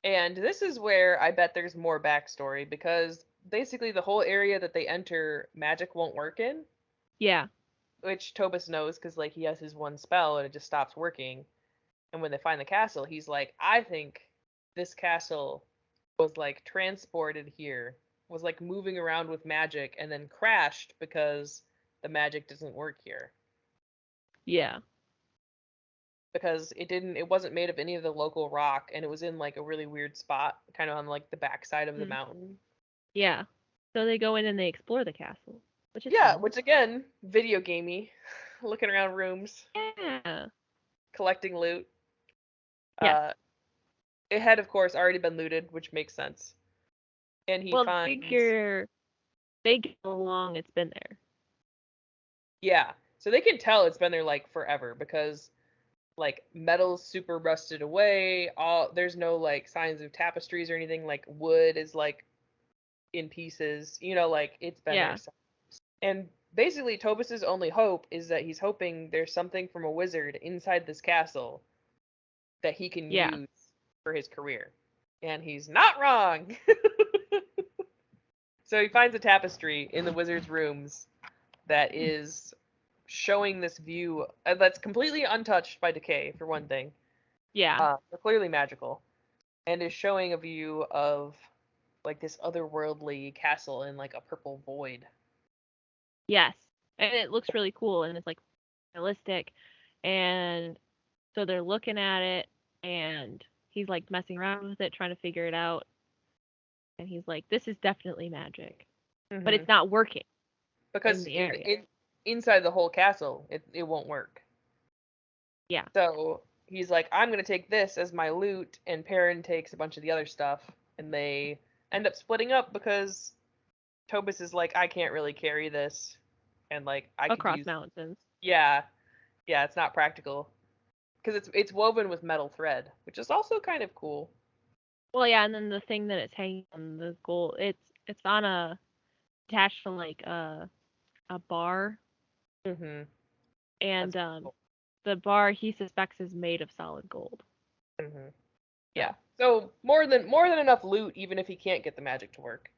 And this is where I bet there's more backstory because basically the whole area that they enter, magic won't work in, Yeah. which Tobus knows because like he has his one spell and it just stops working. And when they find the castle, he's like, I think this castle was like transported here, was like moving around with magic and then crashed because the magic doesn't work here. Yeah. Because it wasn't made of any of the local rock and it was in like a really weird spot, kind of on like the backside of the Mhm. mountain. Yeah. So they go in and they explore the castle, which is Yeah, fun. which again, video gamey, looking around rooms, Yeah. collecting loot. Yes. Uh, it had of course already been looted, which makes sense. And he Well, finds, figure they get how long it's been there. yeah, so they can tell it's been there like forever because like metal's super rusted away. All there's no like signs of tapestries or anything. Like wood is like in pieces. Like it's been there. Yeah. And basically, Tobus's only hope is that he's hoping there's something from a wizard inside this castle that he can Yeah. use for his career. And he's not wrong. So he finds a tapestry in the wizard's rooms that is showing this view that's completely untouched by decay, for one thing. Yeah. They're clearly magical, and is showing a view of like this otherworldly castle in like a purple void. Yes. And it looks really cool and it's like realistic. And so they're looking at it and he's like messing around with it, trying to figure it out. And he's like, this is definitely magic. But Mm-hmm. it's not working in Because the area. inside the whole castle, it won't work. Yeah. So he's like, I'm gonna take this as my loot, and Perrin takes a bunch of the other stuff, and they end up splitting up because Tobus is like, I can't really carry this, and like I could Across use, mountains. yeah, yeah, it's not practical because it's woven with metal thread, which is also kind of cool. Well, yeah, and then the thing that it's hanging on the gold, it's on a attached to like a bar, Mm-hmm. and That's cool. the bar he suspects is made of solid gold. Mm-hmm. Yeah. So So more than enough loot, even if he can't get the magic to work.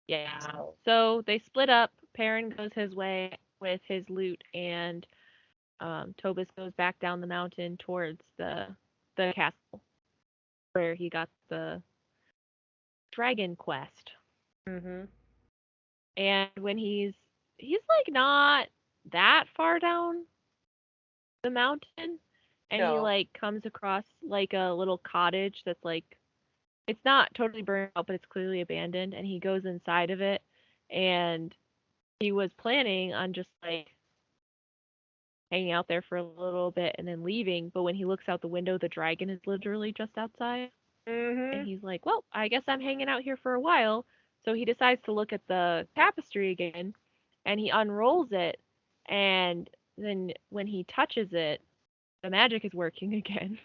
yeah. So So they split up. Perrin goes his way with his loot, and Tobus goes back down the mountain towards the castle where he got the dragon quest. mm-hmm. And when he's like not that far down the mountain, and he No. like comes across like a little cottage that's like it's not totally burned out, but it's clearly abandoned, and he goes inside of it, and he was planning on just like hanging out there for a little bit and then leaving, but when he looks out the window, the dragon is literally just outside, and Mm-hmm. he's like, "Well, I guess I'm hanging out here for a while." So he decides to look at the tapestry again, and he unrolls it, and then when he touches it, the magic is working again.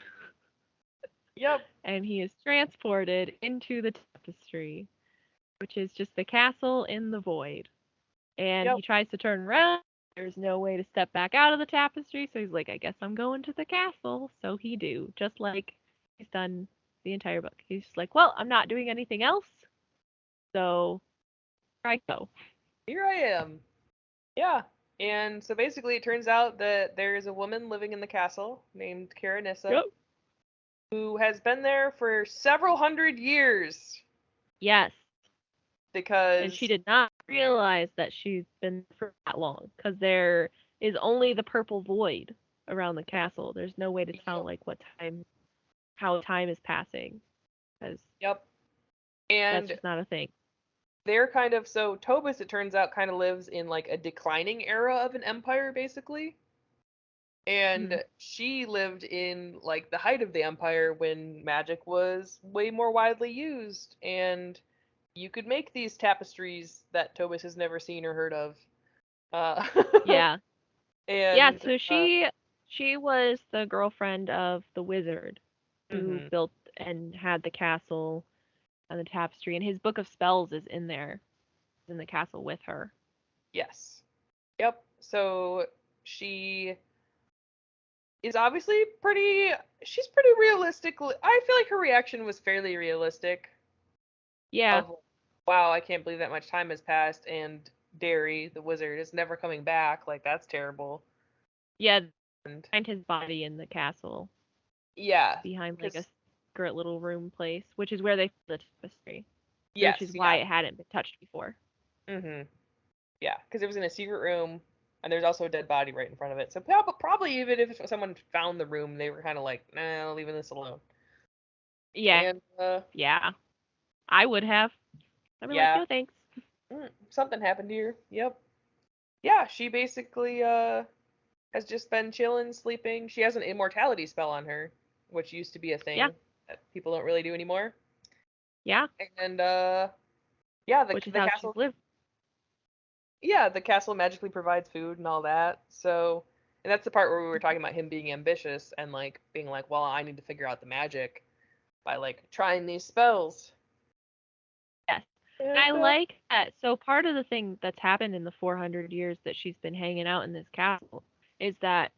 Yep. And he is transported into the tapestry, which is just the castle in the void. And Yep. he tries to turn around. There's no way to step back out of the tapestry, so he's like, I guess I'm going to the castle. So he do, just like he's done the entire book. He's just like, well, I'm not doing anything else, so here I go. Here I am. Yeah. And so basically, it turns out that there is a woman living in the castle named Karanissa Yep. who has been there for several hundred years Yes. And she because, did not realize that she's been for that long, because there is only the purple void around the castle. There's no way to tell yep, like what time, how time is passing, because yep. that's And just not a thing. they're kind of, so Tobus, it turns out, kind of lives in like a declining era of an empire, basically. Hmm. And she lived in like the height of the empire when magic was way more widely used, and you could make these tapestries that Tobus has never seen or heard of. Uh, Yeah. Yeah, and so she was the girlfriend of the wizard who mhm, built and had the castle, on the tapestry, and his book of spells is in there, in the castle with her. Yes. Yep. So she is obviously pretty. She's pretty realistic. I feel like her reaction was fairly realistic. Yeah, Of wow, I can't believe that much time has passed, and Derry, the wizard, is never coming back. Like that's terrible. yeah, And find his body in the castle yeah, behind like a because secret little room place, which is where they found the tapestry, which yes, is why yeah, it hadn't been touched before. mhm, yeah, because it was in a secret room, and there's also a dead body right in front of it. So probably even if someone found the room, they were kind of like, nah, leaving this alone. Yeah, And yeah, I would have. I'd be like, yeah, no thanks. something happened here. Yep. Yeah, she basically has just been chilling, sleeping. She has an immortality spell on her, which used to be a Yeah, thing that people don't really do anymore. yeah, And yeah, which is the how she's castle lived. yeah, the castle magically provides food and all that. So, and that's the part where we were talking about him being ambitious and like being like, well, I need to figure out the magic by like trying these spells. Yes. And I And like that. So part of the thing that's happened in the 400 years that she's been hanging out in this castle is that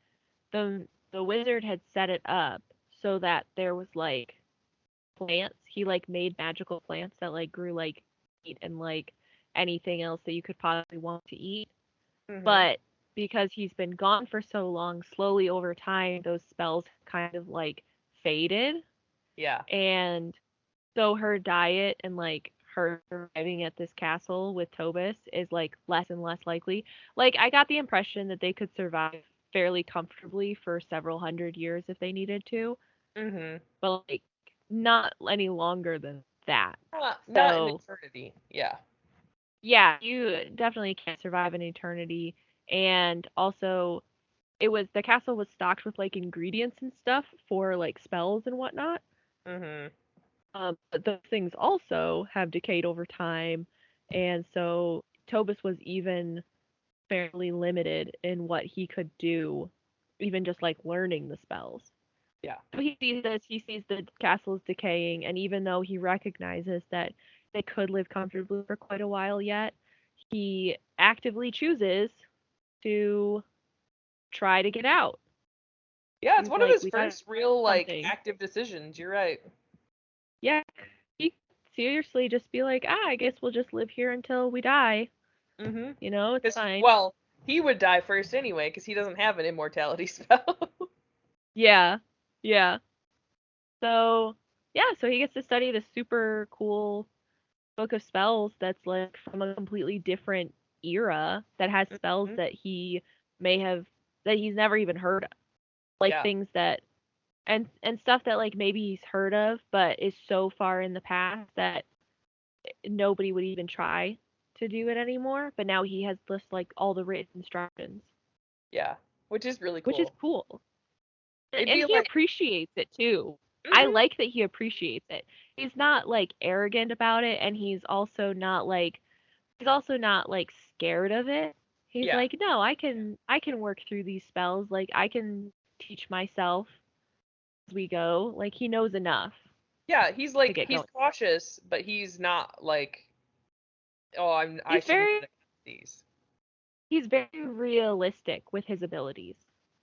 the wizard had set it up so that there was like plants. He like made magical plants that like grew like meat and like anything else that you could possibly want to eat. mhm, But because he's been gone for so long, slowly over time those spells kind of like faded, yeah, and so her diet and like her surviving at this castle with Tobis is like less and less likely. Like I got the impression that they could survive fairly comfortably for several hundred years if they needed to, mhm, but like not any longer than that. not an So eternity. Yeah, yeah, you definitely can't survive an eternity. And also it was the castle was stocked with like ingredients and stuff for like spells and whatnot. mhm, But those things also have decayed over time, and so Tobis was even fairly limited in what he could do, even just like learning the spells. yeah, So he sees this, he sees the castle is decaying, and even though he recognizes that they could live comfortably for quite a while yet, he actively chooses to try to get out. yeah. It's He's one of like, his we gotta first real do like something. active decisions. You're right. Yeah, he seriously just be like, I guess we'll just live here until we die. Mhm. It's Because fine. well, he would die first anyway because he doesn't have an immortality spell. Yeah. Yeah. So, yeah, so he gets to study this super cool book of spells that's like from a completely different era that has spells Mhm, that he may have that he's never even heard of. Like yeah, things that and stuff that like maybe he's heard of but is so far in the past that nobody would even try to do it anymore, but now he has just like all the written instructions, yeah. Which is really which is cool. cool. It'd And be he like, appreciates it too. I mhm, like that he appreciates it. He's not like arrogant about it, and he's also not like scared of it. He's yeah. like, no, I can work through these spells. Like I can teach myself as we go. Like he knows enough Yeah, he's to like get he's going. cautious, but he's not like, oh, I He's shouldn't very have these. he's very realistic with his abilities.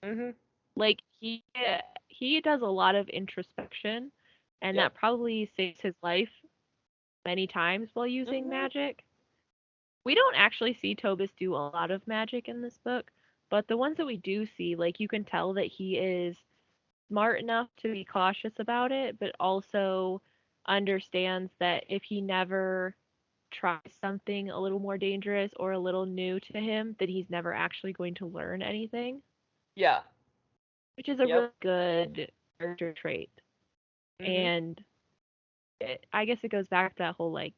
Mhm. Like he does a lot of introspection, and Yep. that probably saves his life many times while using Mhm. magic. We don't actually see Tobis do a lot of magic in this book, but the ones that we do see, like you can tell that he is smart enough to be cautious about it, but also understands that if he never tries something a little more dangerous or a little new to him, that he's never actually going to learn anything, Yeah. which is a Yep. really good character trait. Mhm. And I guess it goes back to that whole like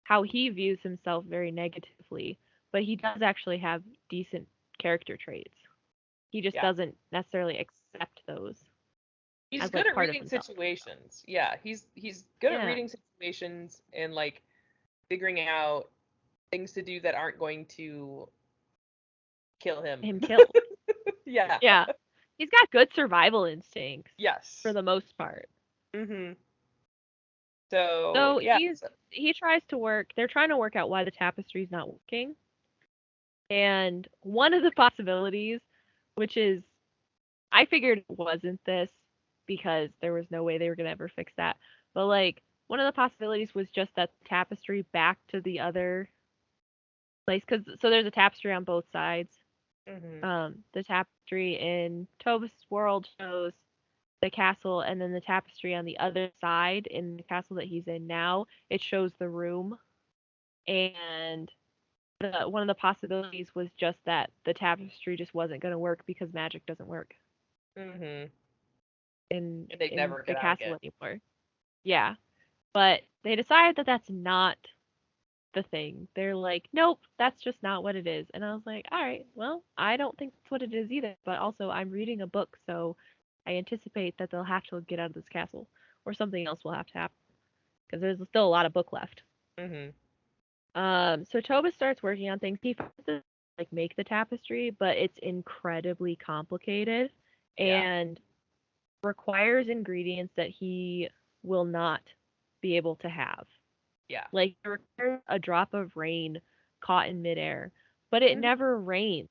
how he views himself very negatively, but he does actually have decent character traits. He just Yeah. doesn't necessarily accept those He's as good like at part of reading himself. situations. Yeah, he's good at Yeah, reading situations and like figuring out things to do that aren't going to kill him. him killed. Yeah. Yeah. He's got good survival instincts for Yes. the most part. Mhm. So So yeah. he tries to work. They're trying to work out why the tapestry's not working. And one of the possibilities, which is I figured it wasn't this because there was no way they were gonna ever fix that. But like one of the possibilities was just that tapestry back to the other place because so there's a tapestry on both sides. Mhm. The tapestry in Tobus' world shows the castle, and then the tapestry on the other side in the castle that he's in now, it shows the room. And one of the possibilities was just that the tapestry just wasn't going to work because magic doesn't work Mhm. in And they in never the get out again. castle anymore. Yeah, but they decided that that's not the thing. They're like, nope, that's just not what it is. And I was like, all right, well, I don't think that's what it is either. But also, I'm reading a book, so I anticipate that they'll have to get out of this castle, or something else will have to happen because there's still a lot of book left. Mhm. So Toba starts working on things. He finds to like make the tapestry, but it's incredibly complicated Yeah. and requires ingredients that he will not be able to have. Yeah. Like it requires a drop of rain caught in midair, but it Mhm. never rains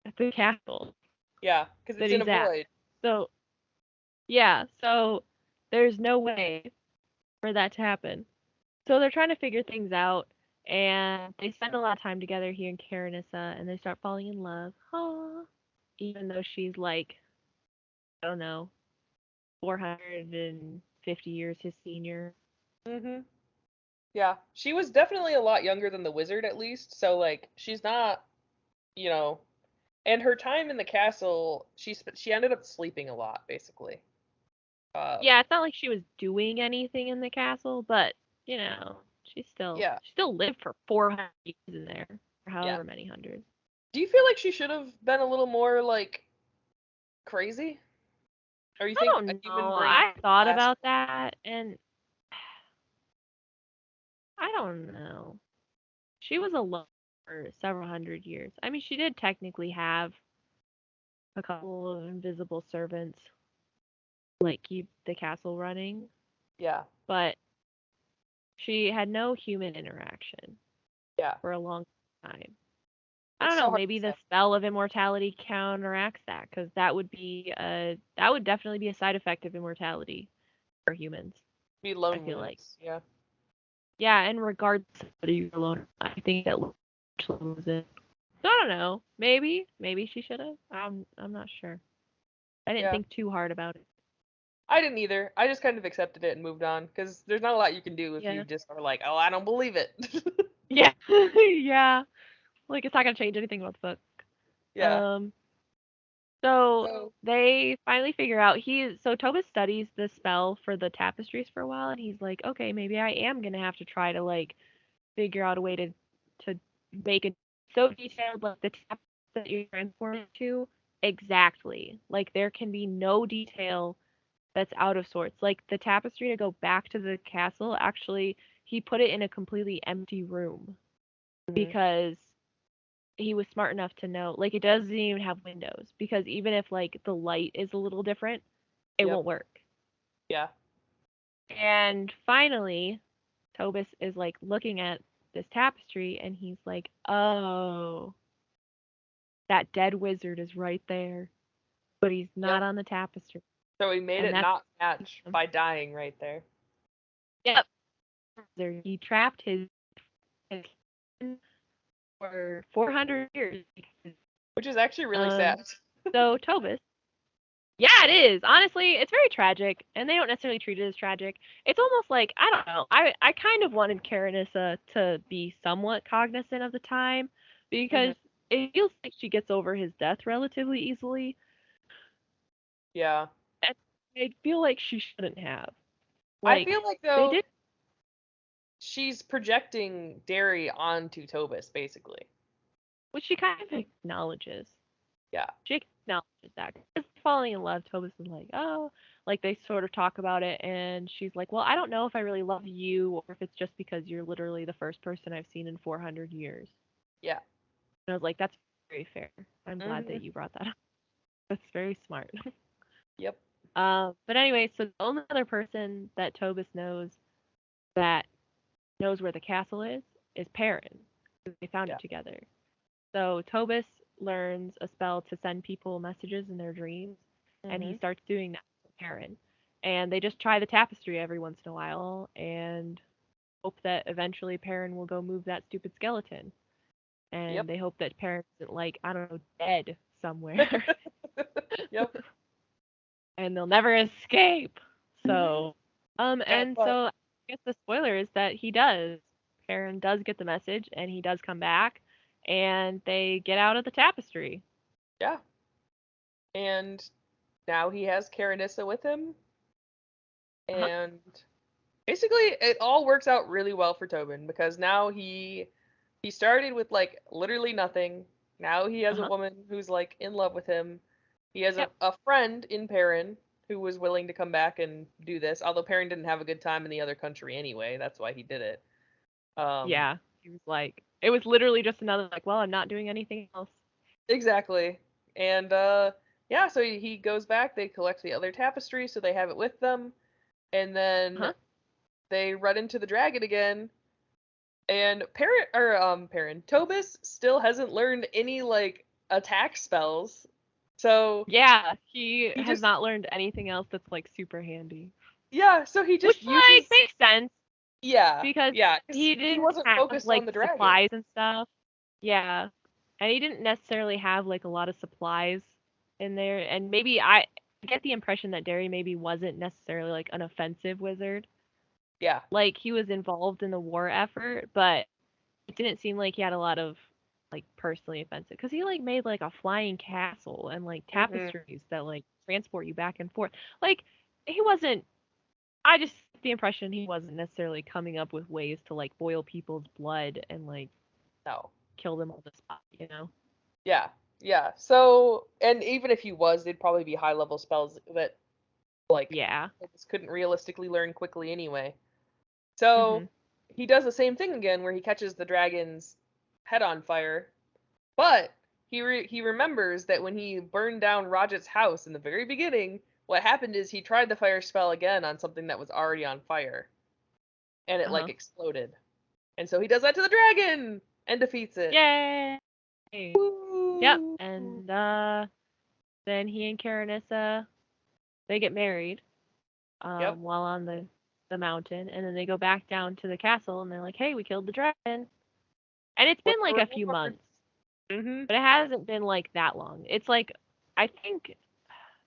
at the castle Yeah, because that it's in a he's at. void. So yeah, so there's no way for that to happen. So they're trying to figure things out, and they spend a lot of time together here in Karenissa, and they start falling in love. Aww. Even though she's like, I don't know, 450 years his senior. Mhm. Yeah, she was definitely a lot younger than the wizard at least, so like she's not, you know, and her time in the castle, she ended up sleeping a lot basically. Um, Yeah, it's not like she was doing anything in the castle, but yeah, she still lived for 400 years in there, or yeah. however many hundred. Do you feel like she should have been a little more like crazy? Or you I think a don't human know. brain I thought last? about that, and I don't know. She was alone for several hundred years. I mean, she did technically have a couple of invisible servants, like keep the castle running, Yeah, but she had no human interaction yeah. for a long time. I It's don't so know. hard Maybe to say. the spell of immortality counteracts that, because that would definitely be a side effect of immortality for humans. Be I feel like, loneliness. Yeah. yeah. And regardless of whether you're alone, I think that was it. So I don't know. Maybe she should have. I'm not sure. I didn't Yeah. think too hard about it. I didn't either. I just kind of accepted it and moved on because there's not a lot you can do if you Yeah. just are like, oh, I don't believe it. Yeah. Yeah. Like it's not gonna change anything about the book. Yeah. Um. So So, they finally figure out so Tobis studies the spell for the tapestries for a while, and he's like, okay, maybe I am gonna have to try to like figure out a way to make it so detailed like the tapestry that you're transforming to exactly. Like there can be no detail that's out of sorts. Like the tapestry to go back to the castle, actually, he put it in a completely empty room mhm. because he was smart enough to know like it doesn't even have windows because even if like the light is a little different, it Yep. won't work. Yeah. And finally, Tobis is like looking at this tapestry and he's like, "Oh, that dead wizard is right there, but he's not Yep. on the tapestry." So he made And it that's not match by dying right there, yep. He trapped his for 400 years. which is actually really Um, sad. so Tobis, yeah, it is. Honestly, it's very tragic, and they don't necessarily treat it as tragic. It's almost like I don't know. I kind of wanted Karenissa to be somewhat cognizant of the time Mhm. because it feels like she gets over his death relatively easily. Yeah. And I feel like she shouldn't have. I Like feel like they though did, she's projecting Derry onto Tobis basically. which she kind of acknowledges. Yeah. Jake acknowledges that. Because falling in love, Tobis is like, oh, like they sort of talk about it, and she's like, well, I don't know if I really love you or if it's just because you're literally the first person I've seen in 400 years. Yeah. And I was like, that's very fair. I'm glad Mhm. that you brought that up. That's very smart. Yep. But anyway, so the only other person that Tobus knows that knows where the castle is Perrin. They found Yeah. it together. So Tobus learns a spell to send people messages in their dreams, and he Mhm. starts doing that with Perrin. And they just try the tapestry every once in a while and hope that eventually Perrin will go move that stupid skeleton. And Yep. they hope that Perrin isn't like, I don't know, dead somewhere. Yep. And they'll never escape. Yeah, So, and but so I guess the spoiler is that he does. Perrin does get the message, and he does come back, and they get out of the tapestry. yeah. And now he has Karenissa with him, Uh-huh. and basically it all works out really well for Tobin because now he started with like literally nothing. Now he has a Uh-huh. woman who's like in love with him. He has Yep. a friend in Perrin who was willing to come back and do this, although Perrin didn't have a good time in the other country anyway. That's why he did it. Um, Yeah. He was like, it was literally just another like, well, I'm not doing anything else. exactly. And yeah, so he goes back, they collect the other tapestry so they have it with them, and then Uh-huh. they run into the dragon again. And Perrin Tobis still hasn't learned any like attack spells. So Yeah, he he has just not learned anything else that's like super handy. yeah, so he Which just like uses makes sense yeah, because yeah, 'cause he he didn't wasn't have focused like on the dragon. supplies and stuff. Yeah. And he didn't necessarily have like a lot of supplies in there. And maybe I get the impression that Derry maybe wasn't necessarily like an offensive wizard. Yeah. Like he was involved in the war effort, but it didn't seem like he had a lot of like personally offensive because he like made like a flying castle and like Mhm. tapestries that like transport you back and forth. Like he wasn't. I just get the impression he wasn't necessarily coming up with ways to like boil people's blood and like No. kill them on the spot. You know? Yeah. Yeah. So, and even if he was, they'd probably be high level spells that like Yeah. I just couldn't realistically learn quickly anyway. Mhm. So, he does the same thing again where he catches the dragon's head on fire. But he remembers that when he burned down Rajat's house in the very beginning, what happened is he tried the fire spell again on something that was already on fire, and it Uh like huh. exploded. And so he does that to the dragon and defeats it. Yay! Yep. Woo! And then he and Karenissa they get married Yep. while on the mountain, and then they go back down to the castle, and they're like, "Hey, we killed the dragon." And it's With been the like a few reward. months, Mhm. but it hasn't been like that long. It's like I think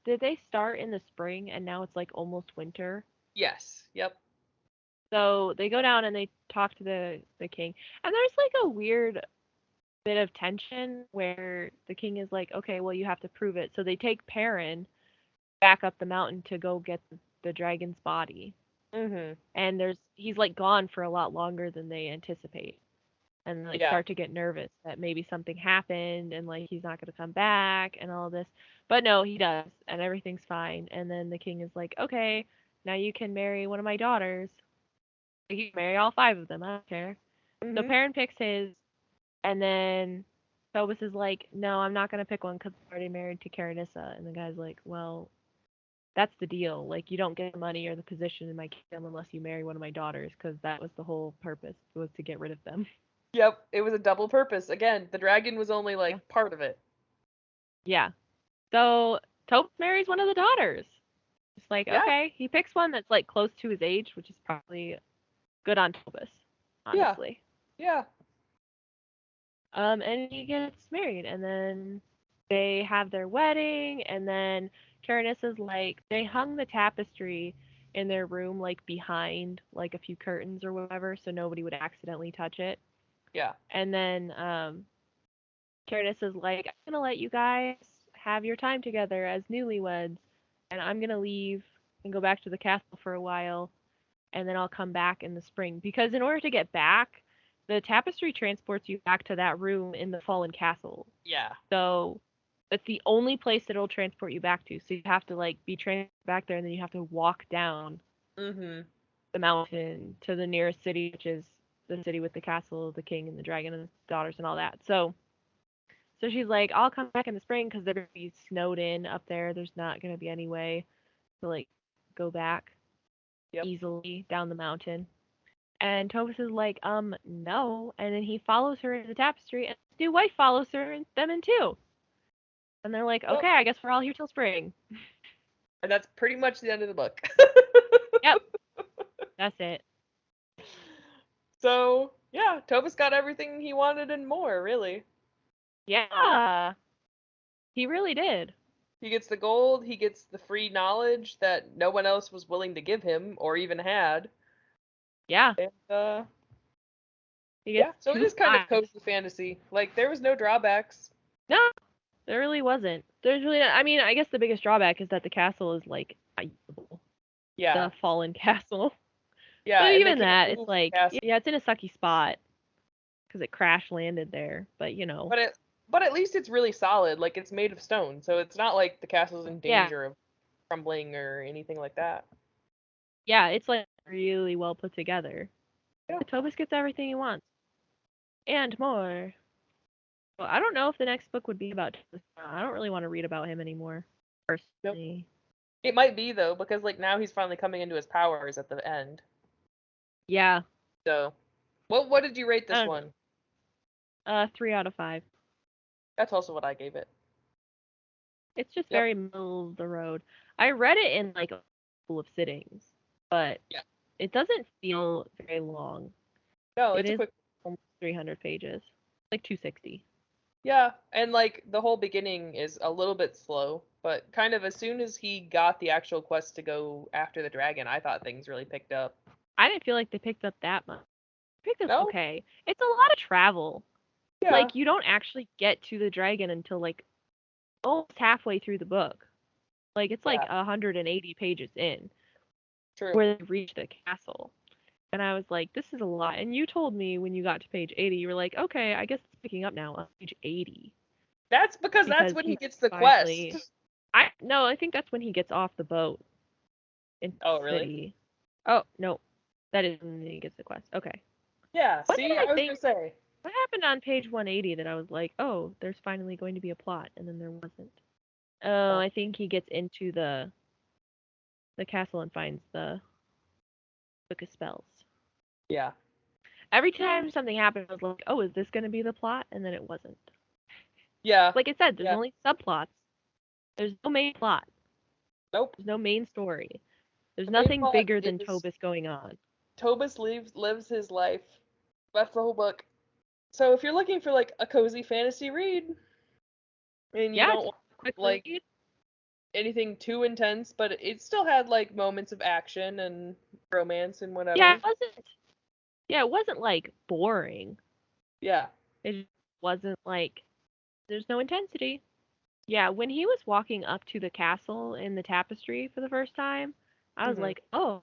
did they start in the spring and now it's like almost winter. Yes. Yep. So they go down and they talk to the king, and there's like a weird bit of tension where the king is like, "Okay, well you have to prove it." So they take Perrin back up the mountain to go get the dragon's body, Mhm. and he's like gone for a lot longer than they anticipate. And like Yeah. start to get nervous that maybe something happened and like he's not going to come back and all this. But no, he does and everything's fine. And then the king is like, "Okay, now you can marry one of my daughters. You can marry all five of them. I don't care." So Mhm. Perrin picks his and then Phobos is like, "No, I'm not going to pick one cuz I'm already married to Karenissa." And the guy's like, "Well, that's the deal. Like you don't get the money or the position in my kingdom unless you marry one of my daughters cuz that was the whole purpose was to get rid of them." Yep. It was a double purpose. Again, the dragon was only Yeah. like part of it. Yeah. So Taupe marries one of the daughters. It's like, Yeah. okay, he picks one that's like close to his age, which is probably good on Tobus, Yeah. honestly. Yeah. And he gets married, and then they have their wedding, and then Karenissa's like, they hung the tapestry in their room, like behind like a few curtains or whatever, so nobody would accidentally touch it. Yeah. And then Karenissa's like, "I'm gonna let you guys have your time together as newlyweds, and I'm gonna leave and go back to the castle for a while, and then I'll come back in the spring." Because in order to get back, the tapestry transports you back to that room in the fallen castle. Yeah. So it's the only place that it'll transport you back to. So you have to like be transported back there, and then you have to walk down Mhm. the mountain to the nearest city, which is the city with the castle, the king, and the dragon and the daughters and all that. So she's like, "I'll come back in the spring because they're gonna be snowed in up there. There's not gonna be any way to like go back Yep. easily down the mountain. And Thomas is like, no. And then he follows her into the tapestry, and Snow White follows her and them in too. And they're like, Yep. okay, I guess we're all here till spring. And that's pretty much the end of the book. Yep, that's it. So, yeah, Tobus got everything he wanted and more, really. Yeah, he really did. He gets the gold, he gets the free knowledge that no one else was willing to give him or even had. Yeah, And he yeah, gets so it two is kind of lives. cozy fantasy. Like there was no drawbacks. No, there really wasn't. There's really, I mean, I guess the biggest drawback is that the castle is like not usable. Yeah. The fallen castle. Yeah, But and they even can't that, it's move the like, castle. yeah, it's in a sucky spot because it crash landed there. But you know, But at least it's really solid. Like it's made of stone, so it's not like the castle's in yeah, danger of crumbling or anything like that. yeah, it's like really well put together. Yeah. Tobus gets everything he wants and more. Well, I don't know if the next book would be about Tobus. I don't really want to read about him anymore, Nope. personally. It might be though, because like now he's finally coming into his powers at the end. Yeah, So, what did you rate I this don't one? know. 3 out of 5. That's also what I gave it. It's just Yep. very middle of the road. I read it in like a couple of sittings, but Yeah. it doesn't feel very long. No, It it's a is quick. almost 300 pages, like 260. Yeah, and like the whole beginning is a little bit slow, but kind of as soon as he got the actual quest to go after the dragon, I thought things really picked up. I didn't feel like they picked up that much. Picked up No? okay. It's a lot of travel. Yeah. Like you don't actually get to the dragon until like almost halfway through the book. Like it's like Yeah. 180 pages in True. where they reach the castle. And I was like, this is a lot. And you told me when you got to page 80, you were like, okay, I guess it's picking up now on page 80 That's because that's because when he he gets the quest. finally. I no, I think that's when he gets off the boat in Oh, the really? city. Oh no, that is when he gets the quest. Okay. Yeah, What did see, I I was think? gonna say. What happened on page 180 that I was like, oh, there's finally going to be a plot, and then there wasn't. Oh, Oh, I think he gets into the castle and finds the book of spells. yeah. Every time something happened, I was like, oh, is this going to be the plot? And then it wasn't. Yeah. Like I said, there's Yeah. only subplots. There's no main plot. Nope. There's no main story. There's The main nothing plot bigger than is Tobus going on. Tobus lives his life. That's the whole book. So if you're looking for like a cozy fantasy read and you Yeah, don't it's want a quick like read. anything too intense, but it still had like moments of action and romance and Yeah, whatever. it wasn't. Yeah, it wasn't like boring. Yeah. It just wasn't like there's no intensity. Yeah, when he was walking up to the castle in the tapestry for the first time, I was Hmm. like, oh,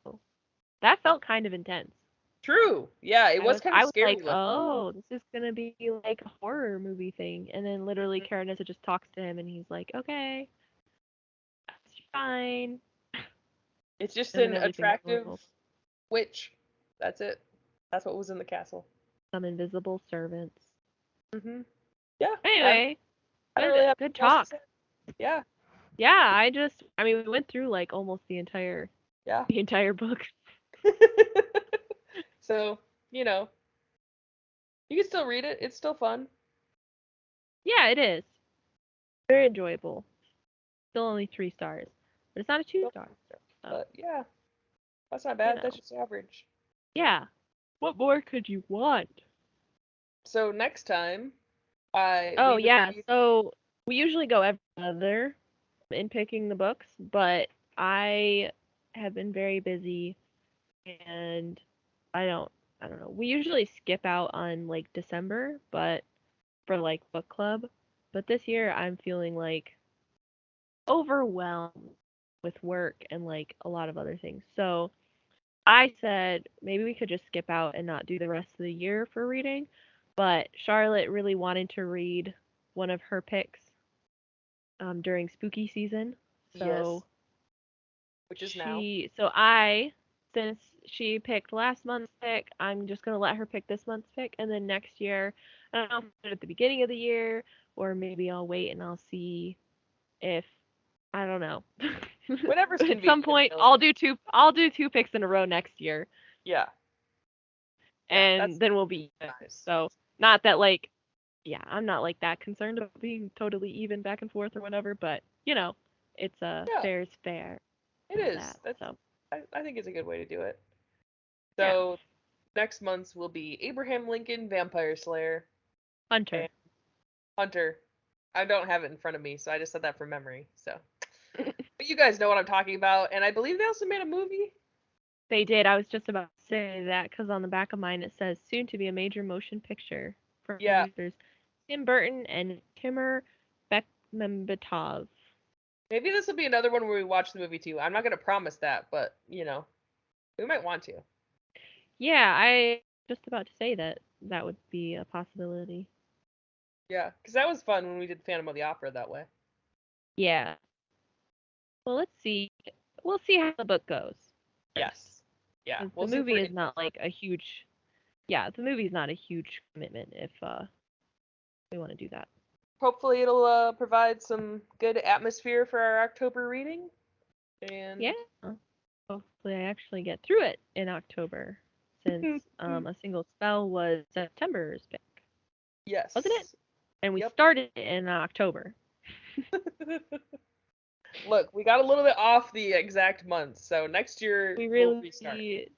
that felt kind of intense. True. Yeah, it was kind of I was scary like, looking. oh, this is gonna be like a horror movie thing. And then literally Mhm. Karenessa just talks to him and he's like, okay, that's fine. It's just And then an everything's attractive normal. witch. That's it. That's what was in the castle. Some invisible servants. Hmm. Yeah. Anyway, I don't really have good anything else to talk. say. Yeah. Yeah, I mean we went through like almost the entire Yeah. the entire book. So, you know, you can still read it. It's still fun. Yeah, it is. Very enjoyable. Still only 3 stars. But it's not a two Still- star. So, But yeah, that's not you bad. That's know. just average. Yeah. What more could you want? So next time, Oh we would yeah, read. so we usually go every other in picking the books, but I have been very busy and I don't I don't know. We usually skip out on like December, but for like book club. But this year I'm feeling like overwhelmed with work and like a lot of other things. So I said maybe we could just skip out and not do the rest of the year for reading. But Charlotte really wanted to read one of her picks during spooky season. Yes, So which is now. since she picked last month's pick, I'm just gonna let her pick this month's pick, and then next year, I don't know if I'll do it at the beginning of the year or maybe I'll wait and I'll see if I don't know. Whenever's At some convenient, point, really. I'll do two picks in a row next year, Yeah. Yeah, and that's then we'll be even. nice. So not that like, yeah, I'm not like that concerned about being totally even back and forth or whatever, but it's a Yeah, fair is fair. it For is. that. That's So I think it's a good way to do it. yeah, So next month's will be Abraham Lincoln Vampire Slayer Hunter. and Hunter. I don't have it in front of me, so I just said that from memory. So, but you guys know what I'm talking about, and I believe they also made a movie. They did. I was just about to say that because on the back of mine it says soon to be a major motion picture from Yeah, producers Tim Burton and Timur Bekmambetov. maybe this will be another one where we watch the movie too. I'm not gonna promise that, but we might want to. Yeah, I just about to say that that would be a possibility. Yeah, because that was fun when we did Phantom of the Opera that way. Yeah. Well, let's see. We'll see how the book goes first. Yes. Yeah, 'Cause we'll the see if we're movie is into not it. like a huge. Yeah, the movie's not a huge commitment if we want to do that. Hopefully, it'll provide some good atmosphere for our October reading. And Yeah. Hopefully, I actually get through it in October, since a single spell was September's pick, wasn't it? yes. And we Yep. started it in October. Look, we got a little bit off the exact month, so next year We we'll really restart. did.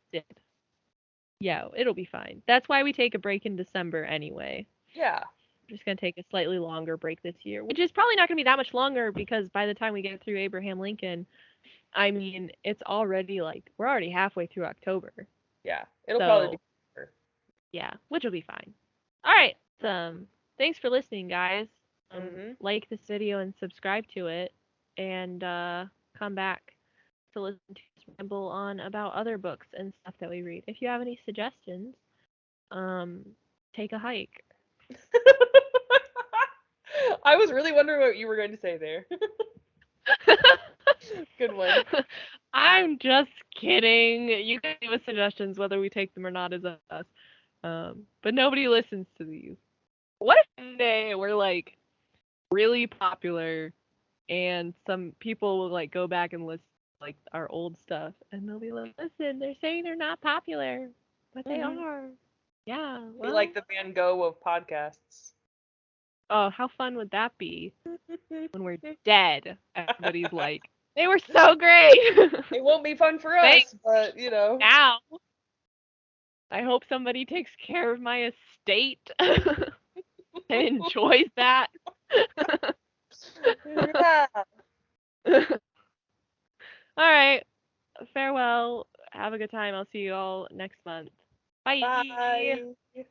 Yeah, it'll be fine. That's why we take a break in December anyway. Yeah. We're just gonna take a slightly longer break this year, which is probably not gonna be that much longer because by the time we get through Abraham Lincoln, I mean it's already like we're already halfway through October. Yeah. It'll probably be So better. yeah, which will be fine. All right. Thanks for listening, guys. Mhm. Like this video and subscribe to it, and come back to listen to us ramble on about other books and stuff that we read. If you have any suggestions, um, take a hike. I was really wondering what you were going to say there. Good one. I'm just kidding. You can give us suggestions whether we take them or not is us. But nobody listens to these. What if one day we're like really popular and some people will like go back and listen to like our old stuff and they'll be like, listen, they're saying they're not popular, but they Mhm. are. Yeah, Be well, like the Van Gogh of podcasts. oh, how fun would that be when we're dead? Everybody's like, they were so great. It won't be fun for Thanks. us, but Now, I hope somebody takes care of my estate and enjoys that. Yeah. All right. Farewell. Have a good time. I'll see you all next month. Bye. Bye.